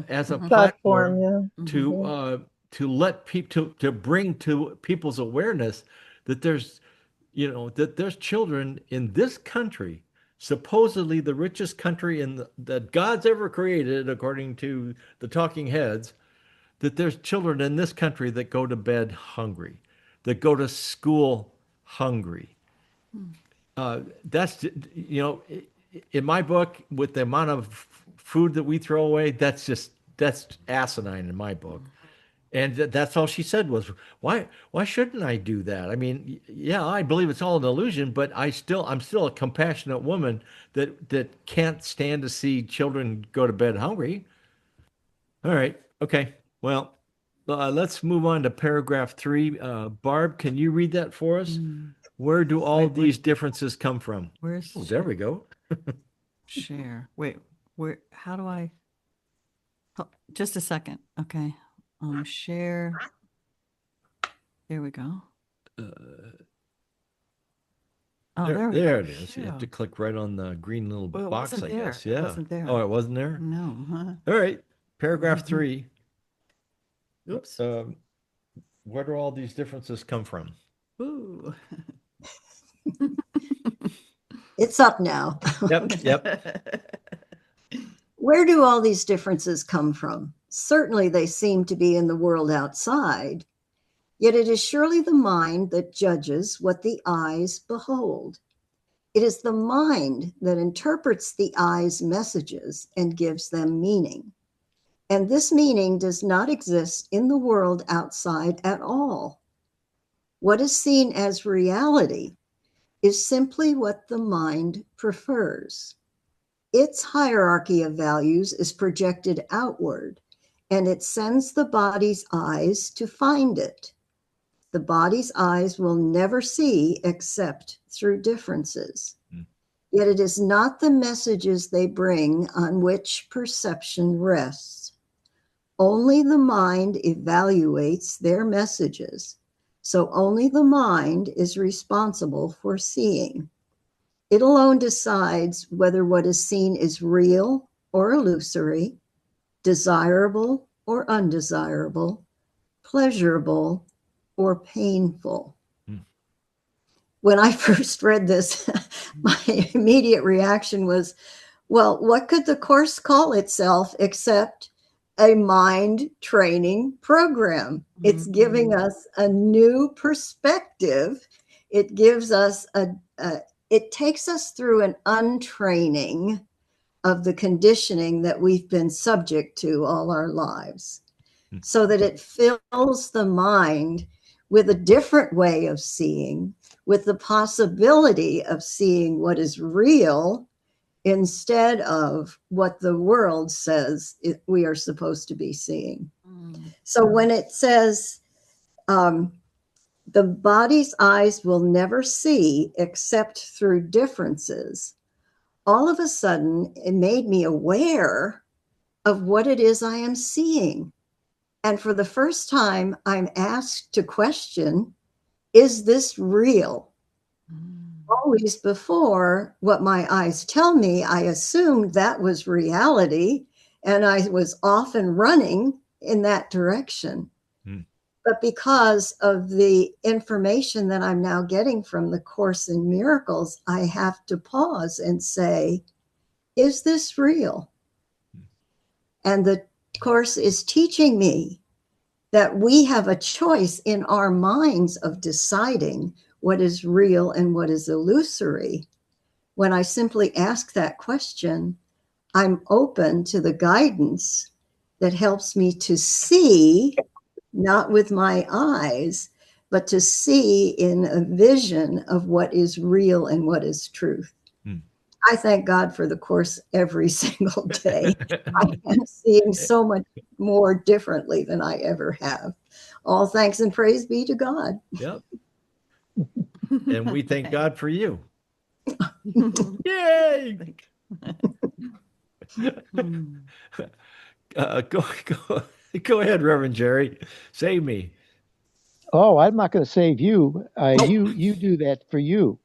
as a Platform, platform yeah. to let people to bring to people's awareness that there's children in this country, supposedly the richest country that God's ever created, according to the talking heads, that there's children in this country that go to bed hungry. that go to school hungry. That's, in my book, with the amount of food that we throw away, that's asinine in my book. And that's all she said was, why shouldn't I do that? I mean, yeah, I believe it's all an illusion, but I'm still a compassionate woman that can't stand to see children go to bed hungry. All right. Okay. Well, let's move on to paragraph 3. Barb, can you read that for us? Where do all Wait, these differences come from? Where's Oh, there we go. share? Wait, how do I? Oh, just a second. Okay. Share. There we go. Oh, there we There go. it is. You have Phew. to click right on the green little Well, it box, I wasn't there. guess. It Yeah. wasn't there. Oh, it wasn't there? No. All right. Paragraph Mhm. 3. Oops. Where do all these differences come from? Ooh. It's up now. Yep. Where do all these differences come from? Certainly they seem to be in the world outside, yet it is surely the mind that judges what the eyes behold. It is the mind that interprets the eye's messages and gives them meaning. And this meaning does not exist in the world outside at all. What is seen as reality is simply what the mind prefers. Its hierarchy of values is projected outward, and it sends the body's eyes to find it. The body's eyes will never see except through differences. Yet it is not the messages they bring on which perception rests. Only the mind evaluates their messages, so only the mind is responsible for seeing. It alone decides whether what is seen is real or illusory, desirable or undesirable, pleasurable or painful. When I first read this, my immediate reaction was, well, what could the course call itself except a mind training program? It's giving us a new perspective. It gives us it takes us through an untraining of the conditioning that we've been subject to all our lives, so that it fills the mind with a different way of seeing, with the possibility of seeing what is real instead of what the world says we are supposed to be seeing. So when it says, the body's eyes will never see except through differences, all of a sudden it made me aware of what it is I am seeing. And for the first time, I'm asked to question, is this real? Always before, what my eyes tell me, I assumed that was reality, and I was often running in that direction. But because of the information that I'm now getting from the Course in Miracles, I have to pause and say, is this real? And the Course is teaching me that we have a choice in our minds of deciding what is real and what is illusory. When I simply ask that question, I'm open to the guidance that helps me to see, not with my eyes, but to see in a vision of what is real and what is truth. I thank God for the Course every single day. I am seeing so much more differently than I ever have. All thanks and praise be to God. Yep. And we thank God for you. Yay! Go ahead, Reverend Jerry. Save me. Oh, I'm not going to save you. You do that for you.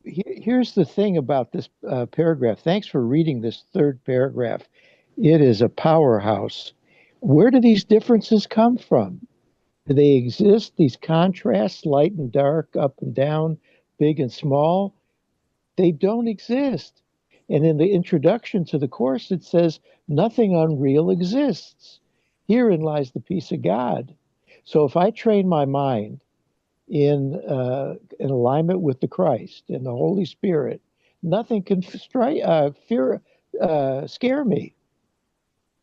Here's the thing about this paragraph. Thanks for reading this third paragraph. It is a powerhouse. Where do these differences come from? Do they exist, these contrasts, light and dark, up and down, big and small? They don't exist. And in the introduction to the Course, it says, nothing unreal exists. Herein lies the peace of God. So if I train my mind in alignment with the Christ and the Holy Spirit, nothing can scare me.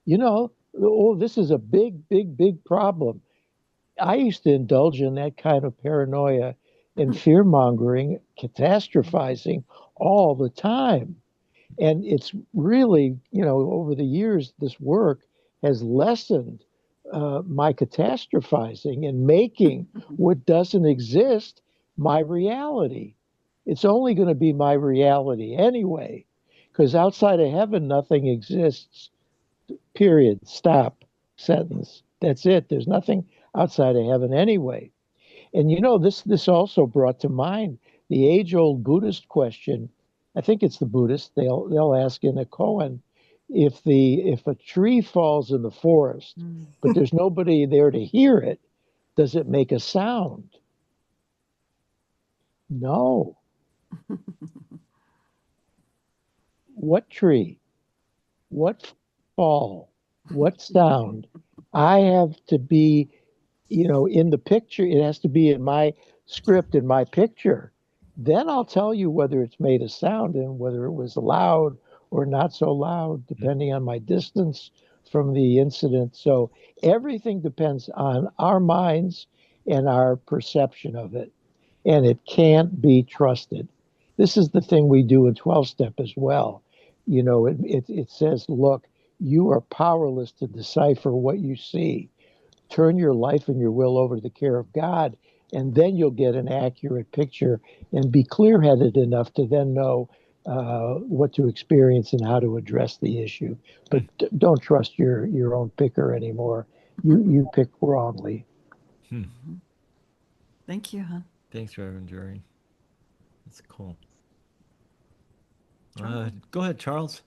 You know, oh, this is a big, big, big problem. I used to indulge in that kind of paranoia and fear mongering, catastrophizing all the time. And it's really, over the years, this work has lessened my catastrophizing and making what doesn't exist my reality. It's only going to be my reality anyway, because outside of heaven, nothing exists. Period. Stop. Sentence. That's it. There's nothing outside of heaven anyway. And this also brought to mind the age-old Buddhist question. I think it's the Buddhist. They'll ask in a koan, if a tree falls in the forest, but there's nobody there to hear it, does it make a sound? No. What tree? What fall? What sound? I have to be, in the picture. It has to be in my script, in my picture. Then I'll tell you whether it's made a sound and whether it was loud or not so loud, depending on my distance from the incident. So everything depends on our minds and our perception of it. And it can't be trusted. This is the thing we do in 12-step as well. It says, look, you are powerless to decipher what you see. Turn your life and your will over to the care of God, and then you'll get an accurate picture and be clear-headed enough to then know what to experience and how to address the issue. But don't trust your own picker anymore. You pick wrongly. Thank you, huh? Thanks, Reverend Joy. That's cool. Go ahead, Charles.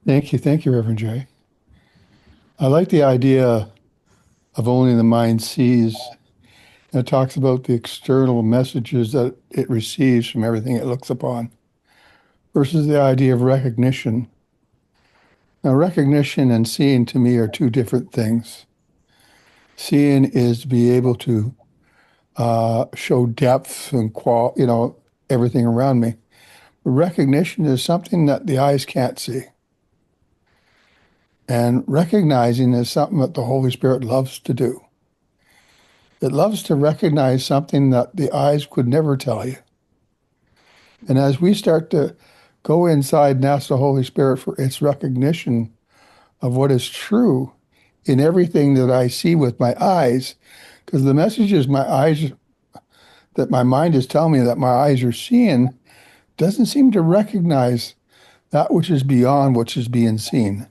Thank you, Reverend Joy. I like the idea of only the mind sees. It talks about the external messages that it receives from everything it looks upon versus the idea of recognition. Now, recognition and seeing to me are two different things. Seeing is to be able to show depth and everything around me. Recognition is something that the eyes can't see. And recognizing is something that the Holy Spirit loves to do. It loves to recognize something that the eyes could never tell you. And as we start to go inside and ask the Holy Spirit for its recognition of what is true in everything that I see with my eyes, because the messages that my mind is telling me that my eyes are seeing doesn't seem to recognize that which is beyond what is being seen.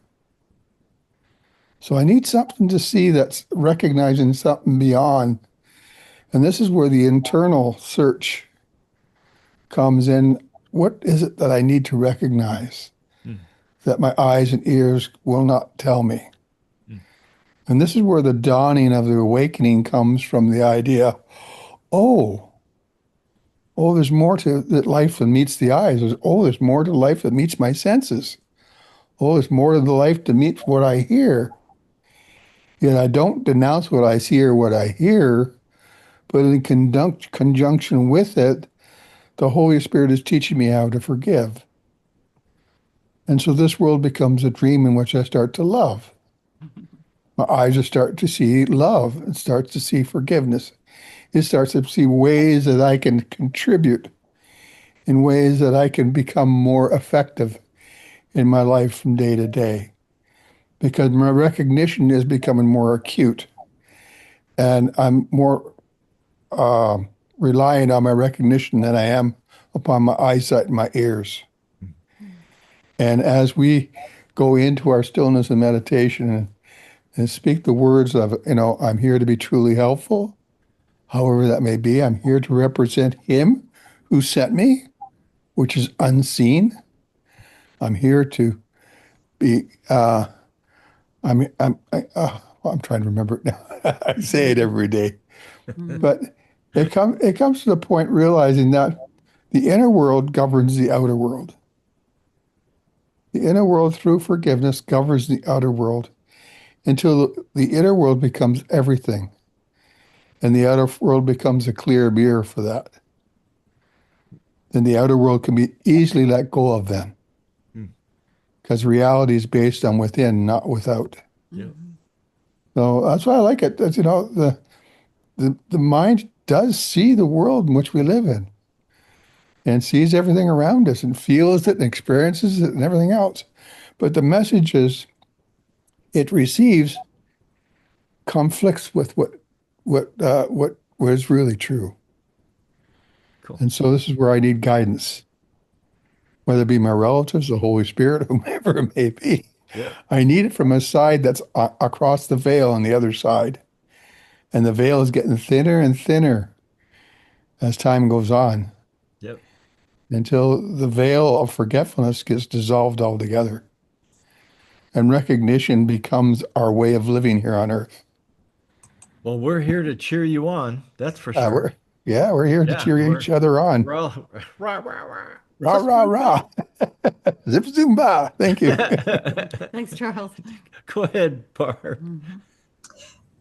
So I need something to see that's recognizing something beyond. And this is where the internal search comes in. What is it that I need to recognize that my eyes and ears will not tell me? And this is where the dawning of the awakening comes from, the idea, oh, there's more to life than meets the eyes. There's more to life that meets my senses. Oh, there's more to the life to meet what I hear. Yet I don't denounce what I see or what I hear, but in conjunction with it, the Holy Spirit is teaching me how to forgive. And so this world becomes a dream in which I start to love. My eyes start to see love. It starts to see forgiveness. It starts to see ways that I can contribute, in ways that I can become more effective in my life from day to day. Because my recognition is becoming more acute. And I'm more relying on my recognition than I am upon my eyesight and my ears. And as we go into our stillness and meditation and speak the words of, I'm here to be truly helpful, however that may be, I'm here to represent Him who sent me, which is unseen. I'm here to be, I'm trying to remember it now. I say it every day. But it comes to the point realizing that the inner world governs the outer world. The inner world, through forgiveness, governs the outer world. until the inner world becomes everything, and the outer world becomes a clear mirror for that. Then the outer world can be easily let go of then, because reality is based on within, not without. Yeah. So that's why I like it. That's, the mind does see the world in which we live in, and sees everything around us and feels it and experiences it and everything else. But the messages it receives conflicts with what is really true. Cool. And so this is where I need guidance, whether it be my relatives, the Holy Spirit, whomever it may be. Yeah. I need it from a side that's across the veil on the other side. And the veil is getting thinner and thinner as time goes on, Yep. until the veil of forgetfulness gets dissolved altogether. And recognition becomes our way of living here on earth. Well, we're here to cheer you on. That's for sure. We're here to Yeah, cheer each other on. We're all rah, rah, rah. Rah, rah, rah. Zip, zoom, bah. Thank you. Thanks, Charles. Go ahead, Barb.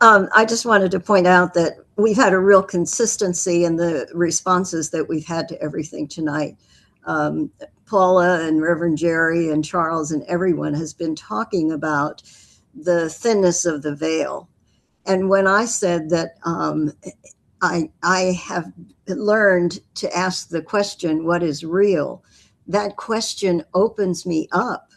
I just wanted to point out that we've had a real consistency in the responses that we've had to everything tonight. Paula and Reverend Jerry and Charles and everyone has been talking about the thinness of the veil. And when I said that I have learned to ask the question, what is real? That question opens me up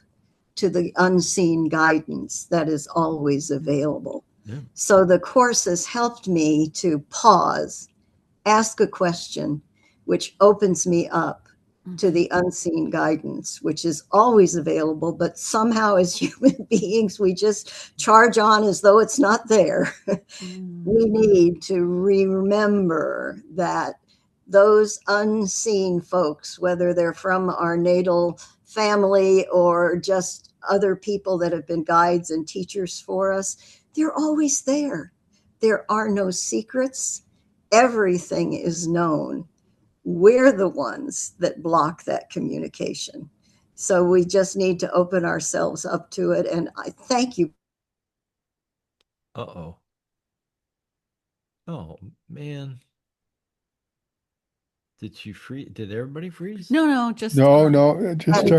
to the unseen guidance that is always available. Yeah. So the course has helped me to pause, ask a question, which opens me up to the unseen guidance, which is always available, but somehow as human beings, we just charge on as though it's not there. We need to remember that those unseen folks, whether they're from our natal family or just other people that have been guides and teachers for us, they're always there. There are no secrets. Everything is known. We're the ones that block that communication. So we just need to open ourselves up to it. And I thank you. Uh-oh. Oh, man. Did you freeze? Did everybody freeze? No, just No, just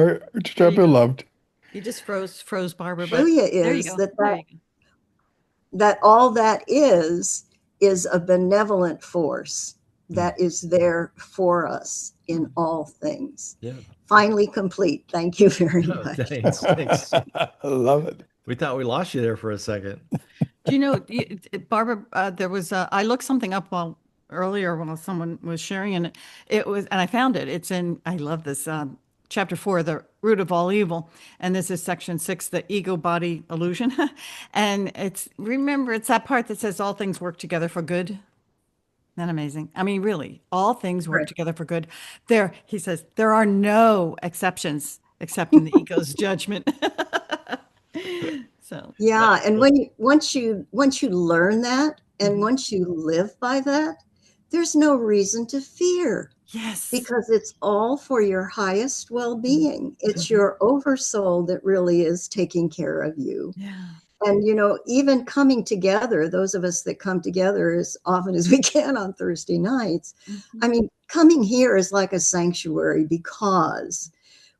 our beloved. You just froze Barbara. But Hallelujah there you is go. that There you go. that all that is a benevolent force that is there for us in all things. Yeah. Finally complete. Thank you very Oh, much. thanks. I love it. We thought we lost you there for a second. Do you know, Barbara, there was, I looked something up earlier while someone was sharing, and it was, and I found it. It's in, I love this, chapter 4, the root of all evil. And this is section 6, the ego body illusion. And remember, it's that part that says all things work together for good. Isn't that amazing? I mean, really, all things work Right. together for good. He says, there are no exceptions except in the ego's judgment. So Yeah, and once you learn that and once you live by that, there's no reason to fear. yes, Because it's all for your highest well-being. It's your oversoul that really is taking care of you. yeah, And, even coming together, those of us that come together as often as we can on Thursday nights, I mean, coming here is like a sanctuary because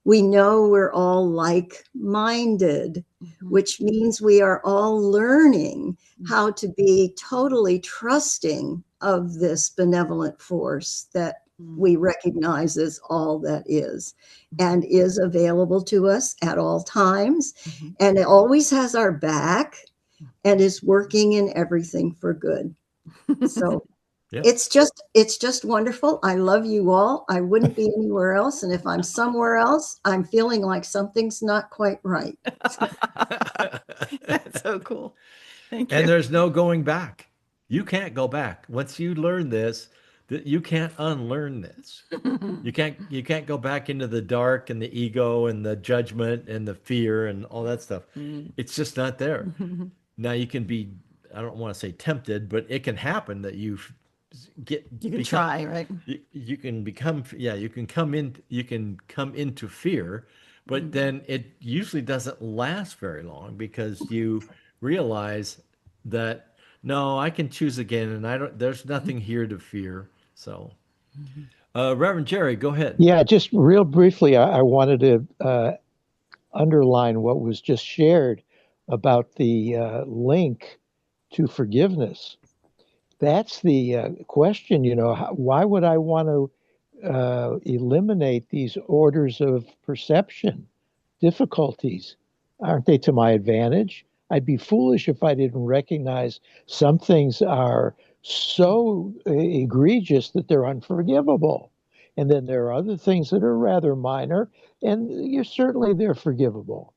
we know we're all like-minded, which means we are all learning how to be totally trusting of this benevolent force that we recognize as all that is and is available to us at all times. And it always has our back and is working in everything for good. So Yeah. it's just wonderful. I love you all. I wouldn't be anywhere else. And if I'm somewhere else, I'm feeling like something's not quite right. that's so cool. Thank you. And there's no going back. You can't go back. Once you learn this, that you can't unlearn this. You can't go back into the dark and the ego and the judgment and the fear and all that stuff. It's just not there. Now you can be, I don't want to say tempted, but it can happen that you can try, right? You can become, you can come into fear, but then it usually doesn't last very long because you realize that no, I can choose again, and there's nothing here to fear. So, Reverend Jerry, go ahead. Yeah, just real briefly, I wanted to underline what was just shared about the link to forgiveness. That's the question, why would I want to eliminate these orders of perception, difficulties? Aren't they to my advantage? I'd be foolish if I didn't recognize some things are so egregious that they're unforgivable. And then there are other things that are rather minor, and certainly they're forgivable.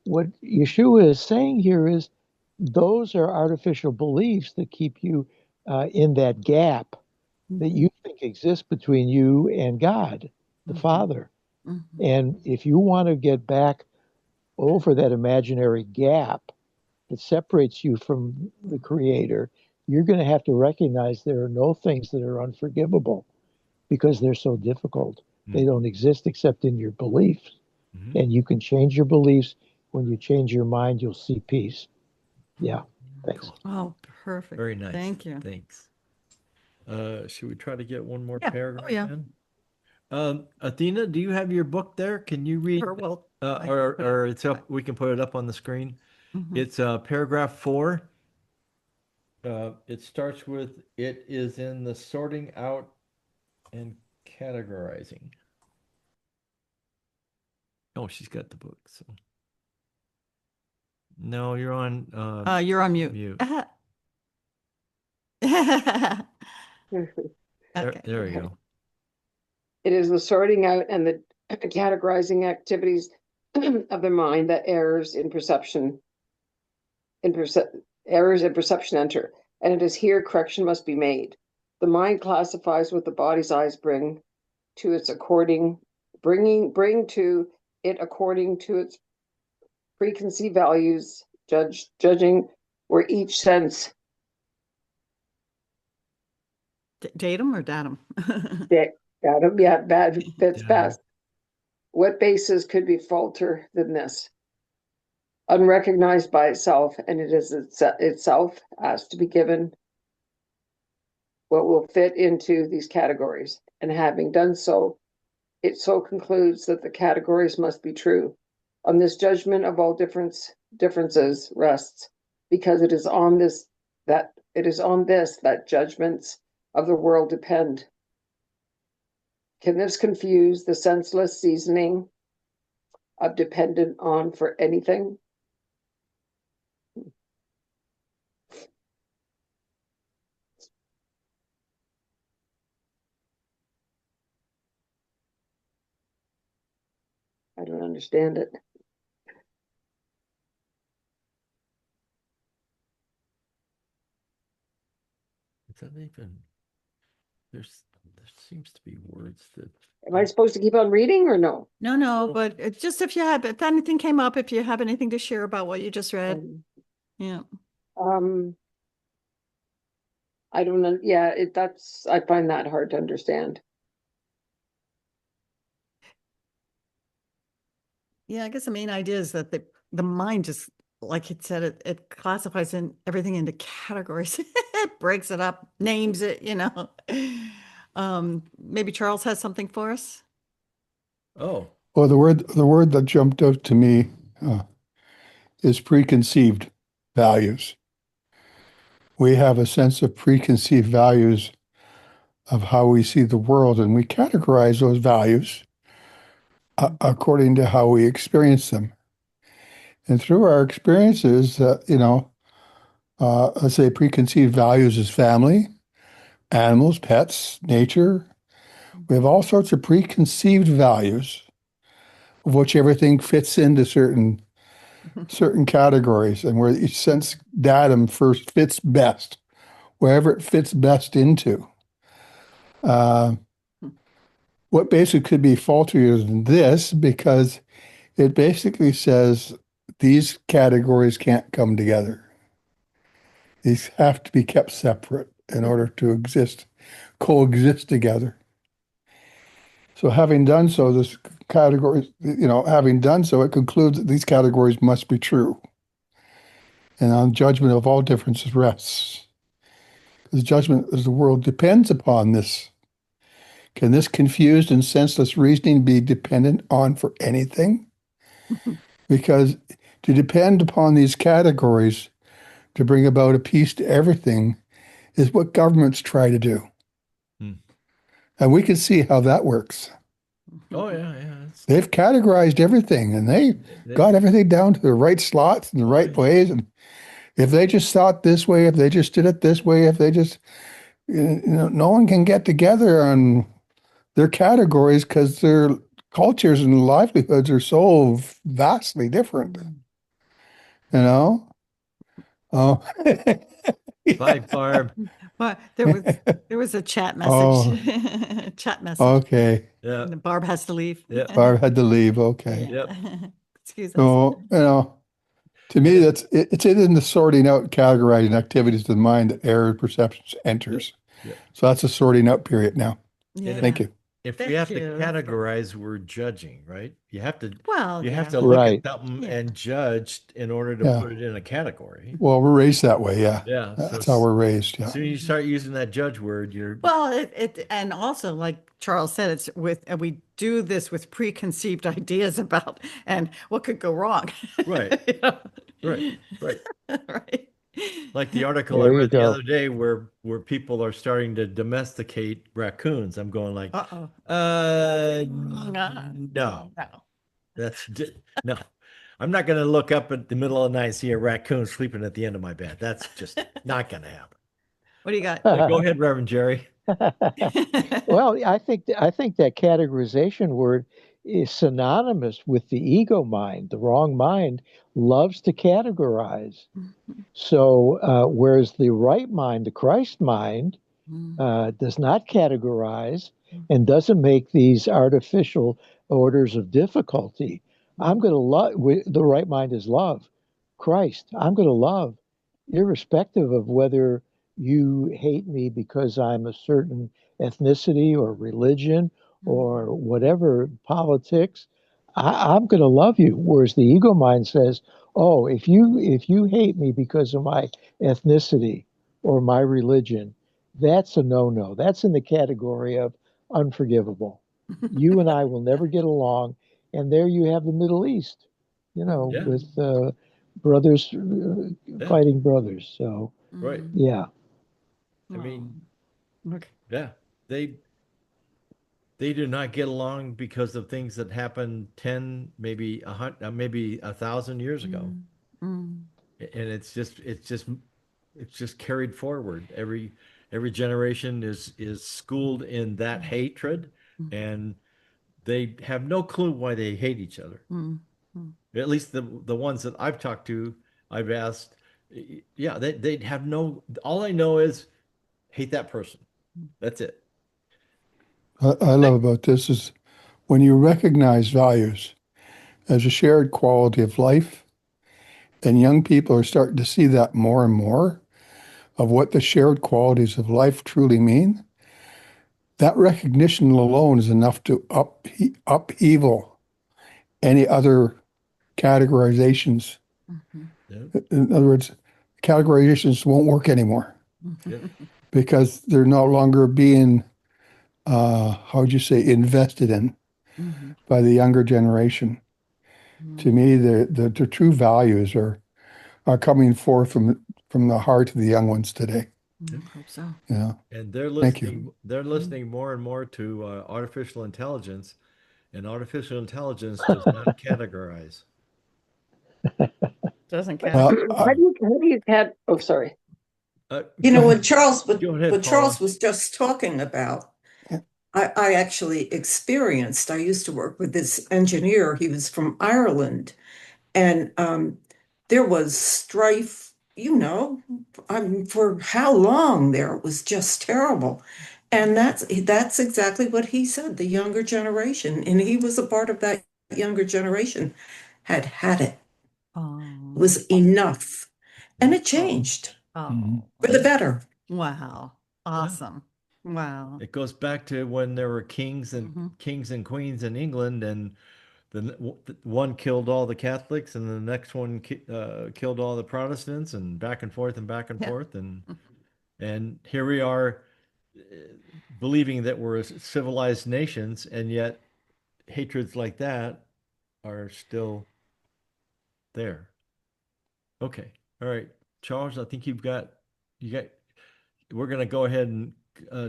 What Yeshua is saying here is those are artificial beliefs that keep you in that gap that you think exists between you and God, the Father. And if you want to get back over that imaginary gap that separates you from the Creator, you're going to have to recognize there are no things that are unforgivable because they're so difficult. They don't exist except in your beliefs. And you can change your beliefs. When you change your mind, you'll see peace. Yeah. Thanks. Oh, perfect. Very nice. Thank you. Thanks. Should we try to get one more Yeah. paragraph Oh, yeah. in? Athena, do you have your book there? Can you read? Sure, well, Or it's up. We can put it up on the screen. It's paragraph 4. It starts with, it is in the sorting out and categorizing. Oh, she's got the book. So no, you're on you're on mute. mute. Okay. There we go. It is the sorting out and the categorizing activities of the mind that errors in perception enter, and it is here correction must be made. The mind classifies what the body's eyes bring to its according to its preconceived values, judging where each sense Datum or datum? fits best. What basis could be falter than this? Unrecognized by itself, and it is itself asked to be given what will fit into these categories. And having done so, it so concludes that the categories must be true. On this judgment of all differences rests, because it is on this that judgments of the world depend. Can this confuse the senseless seasoning of dependent on for anything? I don't understand it. Is that even? There seems to be words that. Am I supposed to keep on reading or no? No, but it's just if anything came up, if you have anything to share about what you just read. Yeah. I don't know. Yeah, I find that hard to understand. Yeah, I guess the main idea is that the mind just, like it said, it classifies everything into categories. It breaks it up, names it, Maybe Charles has something for us. Oh, Well, the word that jumped out to me is preconceived values. We have a sense of preconceived values of how we see the world, and we categorize those values according to how we experience them. And through our experiences, let's say preconceived values is family, animals, pets, nature. We have all sorts of preconceived values, of which everything fits into certain categories, and where each sense datum first fits best, wherever it fits best into. What basically could be faultier than this, because it basically says these categories can't come together. These have to be kept separate in order to coexist together. So having done so, it concludes that these categories must be true. and on judgment of all differences rests. Because judgment of the world depends upon this. Can this confused and senseless reasoning be dependent on for anything? Because to depend upon these categories to bring about a peace to everything is what governments try to do. Hmm. And we can see how that works. Oh yeah, yeah. They've categorized everything and they got everything down to the right slots and the right ways. And if they just thought this way, if they just did it this way, if they just, no one can get together on their categories because their cultures and livelihoods are so vastly different. You know? Oh, Bye, Barb. Well, there was a chat Oh. message. Chat message. Okay. Yeah. And Barb has to leave. Yeah. Barb had to leave. Okay. Yep. Excuse us. So, to me, it's in the sorting out, categorizing activities of the mind that error perceptions enters. Yep. So that's a sorting out period now. Yeah. Thank you. If Thank we have to you. categorize, we're judging, right? You have to Well, you have yeah. to look Right. at something Yeah. and judge in order to Yeah. put it in a category. Well, we're raised that way. Yeah. Yeah. That's how we're raised. As Yeah. soon as you start using that judge word, you're Well, it and also like Charles said, it's with and we do this with preconceived ideas about and what could go wrong. Right. You know? right, right. Right. Like the article I There you read the go. other day where people are starting to domesticate raccoons. I'm going like, Uh-oh. no, No. no. I'm not going to look up at the middle of the night and see a raccoon sleeping at the end of my bed. That's just not going to happen. What do you got? Yeah, go ahead, Reverend Jerry. Well, I think that categorization word is synonymous with the ego mind. The wrong mind loves to categorize. So, whereas the right mind, the Christ mind, does not categorize and doesn't make these artificial orders of difficulty. I'm going to love, the right mind is love. Christ, I'm going to love, irrespective of whether you hate me because I'm a certain ethnicity or religion or whatever politics. I'm going to love you. Whereas the ego mind says, "Oh, if you hate me because of my ethnicity or my religion, that's a no-no. That's in the category of unforgivable. You and I will never get along." And there you have the Middle East, Yeah. with brothers fighting brothers. So, Right. yeah. I mean, Okay. yeah, they do not get along because of things that happened 10, maybe 100, maybe 1,000 years ago. And it's just carried forward. Every generation is schooled in that hatred, and they have no clue why they hate each other. At least the ones that I've talked to, I've asked, yeah, they have no, all I know is hate that person. That's it. I love about this is when you recognize values as a shared quality of life, and young people are starting to see that more and more of what the shared qualities of life truly mean. That recognition alone is enough to upheaval any other categorizations. Yeah. In other words, categorizations won't work anymore Yeah. because they're no longer being, how would you say, invested in by the younger generation. To me, the true values are coming forth from the heart of the young ones today. Hope so. Yeah. And they're Thank listening. you. They're listening more and more to artificial intelligence, and artificial intelligence does not categorize. Doesn't Well, count. How do you oh, sorry. What Charles Go ahead, what Charles Paula. was just talking about, Yeah. I actually experienced. I used to work with this engineer. He was from Ireland, and there was strife. For how long there? It was just terrible, and that's exactly what he said. The younger generation, and he was a part of that younger generation, had it. Oh. It was enough, and it changed Oh. for the better. Wow. Awesome. Wow. It goes back to when there were kings and queens in England, and one killed all the Catholics and the next one killed all the Protestants, and back and forth and back and Yeah. forth. And here we are, believing that we're civilized nations, and yet hatreds like that are still there. Okay. All right. Charles, I think you got, we're going to go ahead and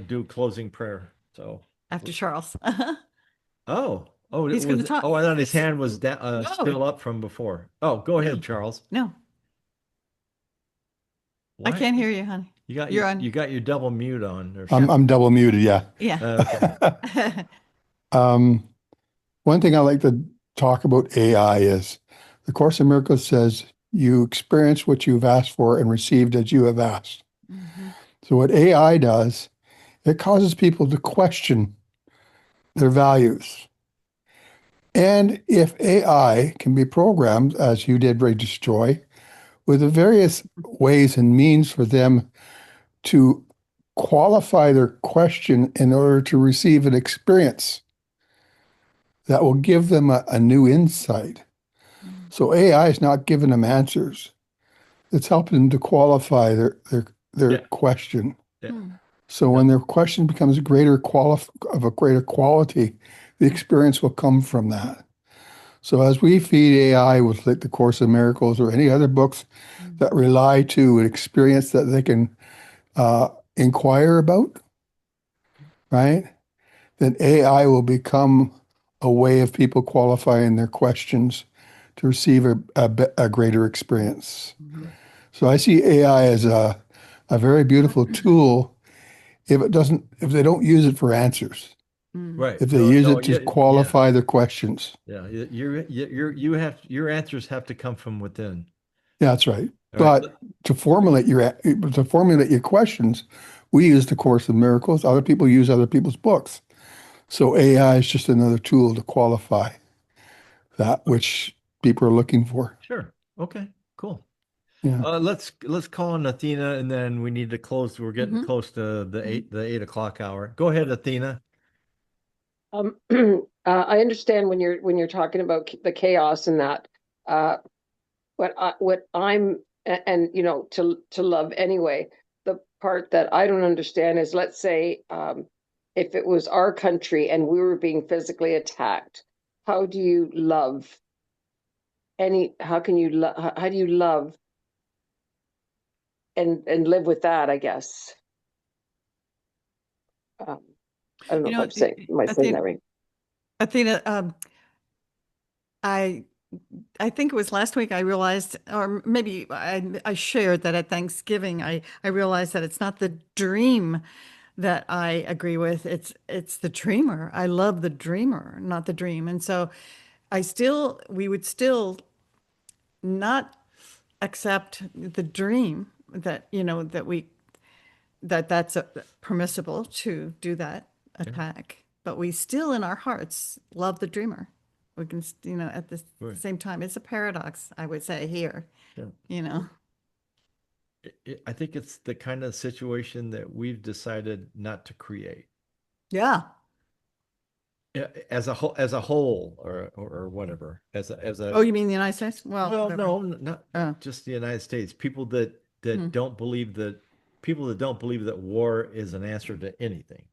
do closing prayer. So, After Charles. it He's gonna was, talk. I thought his hand was No. still up from before. Oh, go ahead, Charles. No, I Why? can't hear you, honey. You're on. You got your double mute on or I'm double muted, yeah. Yeah. Okay. One thing I like to talk about AI is the Course in Miracles says you experience what you've asked for and received as you have asked. Mhm. So what AI does, it causes people to question their values. And if AI can be programmed, as you did, Rev Reja Joy, with the various ways and means for them to qualify their question in order to receive an experience that will give them a new insight. So AI is not giving them answers. It's helping them to qualify their Yeah. question. Yeah. So when their question becomes of a greater quality, the experience will come from that. So as we feed AI with like the Course in Miracles or any other books that rely to an experience that they can inquire about, right? Then AI will become a way of people qualifying their questions to receive a greater experience. So I see AI as a very beautiful tool if they don't use it for answers, Right. if they use it to Yeah. qualify their questions. Yeah. Your answers have to come from within. Yeah, that's right. All right. But to formulate your questions, we use the Course in Miracles. Other people use other people's books. So AI is just another tool to qualify that which people are looking for. Sure. Okay. Cool. Yeah. Let's call on Athena, and then we need to close. We're getting Mhm. close to the 8 o'clock hour. Go ahead, Athena. I understand when you're talking about the chaos and that. What I'm and to love anyway. The part that I don't understand is, let's say, if it was our country and we were being physically attacked, how do you love how do you love and live with that, I guess? I don't know if I'm saying, am I saying that right? Athena, I think it was last week I realized, or maybe I shared that at Thanksgiving, I realized that it's not the dream that I agree with. It's the dreamer. I love the dreamer, not the dream. And so we would still not accept the dream that, that's permissible to do that attack, but we still in our hearts love the dreamer. We can, at the Right. same time, it's a paradox, I would say here, Yeah. I think it's the kind of situation that we've decided not to create. Yeah. As a whole, or whatever. Oh, you mean the United States? Well, Well, whatever. no, not Oh. just the United States. People that don't believe that war is an answer to anything.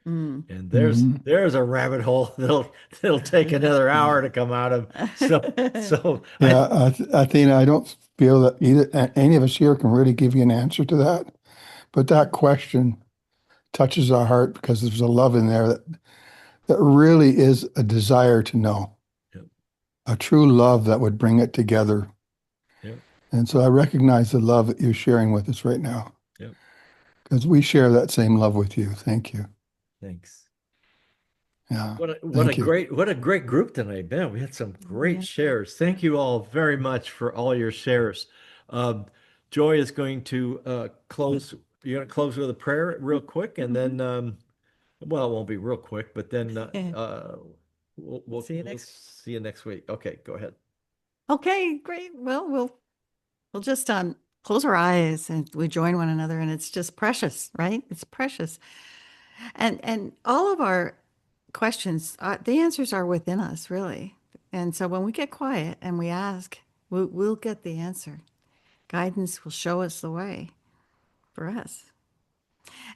Mm. And Mhm. there's a rabbit hole that'll take another hour to come out of. So Yeah, Athena, I don't feel that any of us here can really give you an answer to that. But that question touches our heart because there's a love in there that really is a desire to know, Yep. a true love that would bring it together. Yep. And so I recognize the love that you're sharing with us right now. Yep. Because we share that same love with you. Thank you. Thanks. Yeah. What Thank a you. great group tonight, man. We had some great Yeah. shares. Thank you all very much for all your shares. Joy is going to close. You're going to close with a prayer real quick, and then well, it won't be real quick, but then we'll See you next see you next week. Okay, go ahead. Okay, great. Well, we'll just close our eyes and we join one another, and it's just precious, right? It's precious. And all of our questions, the answers are within us, really. And so when we get quiet and we ask, we'll get the answer. Guidance will show us the way for us.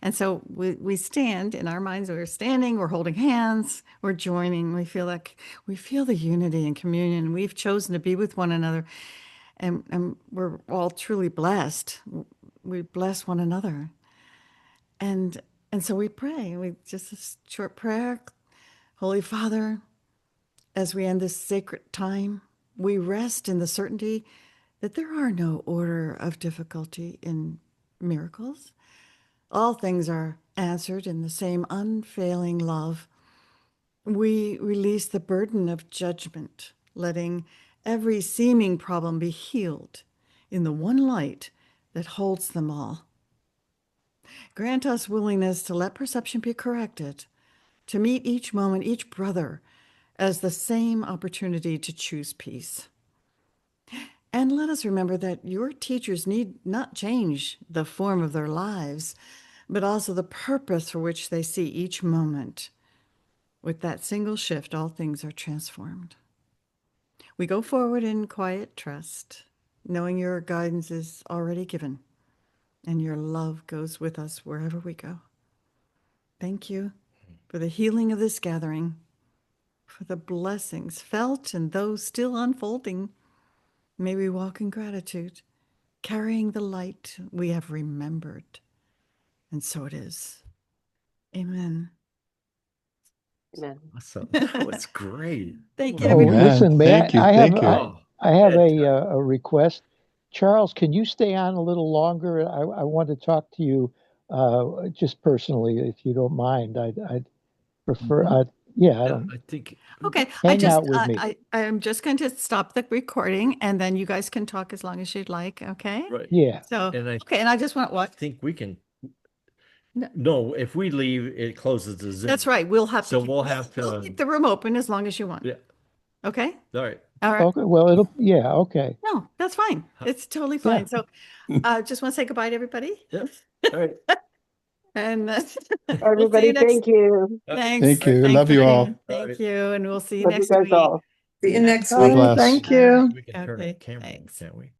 And so we stand in our minds, we're standing, we're holding hands, we're joining. We feel the unity and communion. We've chosen to be with one another, and we're all truly blessed. We bless one another. And so we pray. We just a short prayer. Holy Father, as we end this sacred time, we rest in the certainty that there are no order of difficulty in miracles. All things are answered in the same unfailing love. We release the burden of judgment, letting every seeming problem be healed in the one light that holds them all. Grant us willingness to let perception be corrected, to meet each moment, each brother, as the same opportunity to choose peace. And let us remember that your teachers need not change the form of their lives, but also the purpose for which they see each moment. With that single shift, all things are transformed. We go forward in quiet trust, knowing your guidance is already given, and your love goes with us wherever we go. Thank you for the healing of this gathering, for the blessings felt and those still unfolding. May we walk in gratitude, carrying the light we have remembered. And so it is. Amen. Amen. Awesome. That was great. Thank you. Oh, Amen. listen, Thank you, I have thank you. I have Bedtime. a request. Charles, can you stay on a little longer? I want to talk to you just personally, if you don't mind. I'd prefer. Mhm. Yeah, I Yeah, don't I think. Okay, hang out with me. I'm just going to stop the recording, and then you guys can talk as long as you'd like, okay? Right. Yeah. So, And I okay, and I just want, I what? think we can. No. No, if we leave, it closes the Zoom. That's right, we'll have So to. we'll have We'll to. keep the room open as long as you want, Yeah. okay? All right. All right, Okay. Well, yeah. Okay. no, that's fine, it's totally Yeah. fine. So, just want to say goodbye to everybody, Yep. All right. and we'll see Everybody, you next. thank you. Thanks. Thank you. Thanks, Love you all. Diane. Thank you, and we'll see you Love you next guys week. all. See you next God week. bless. Thank All right, you. We can turn okay, the camera on, thanks. can't we?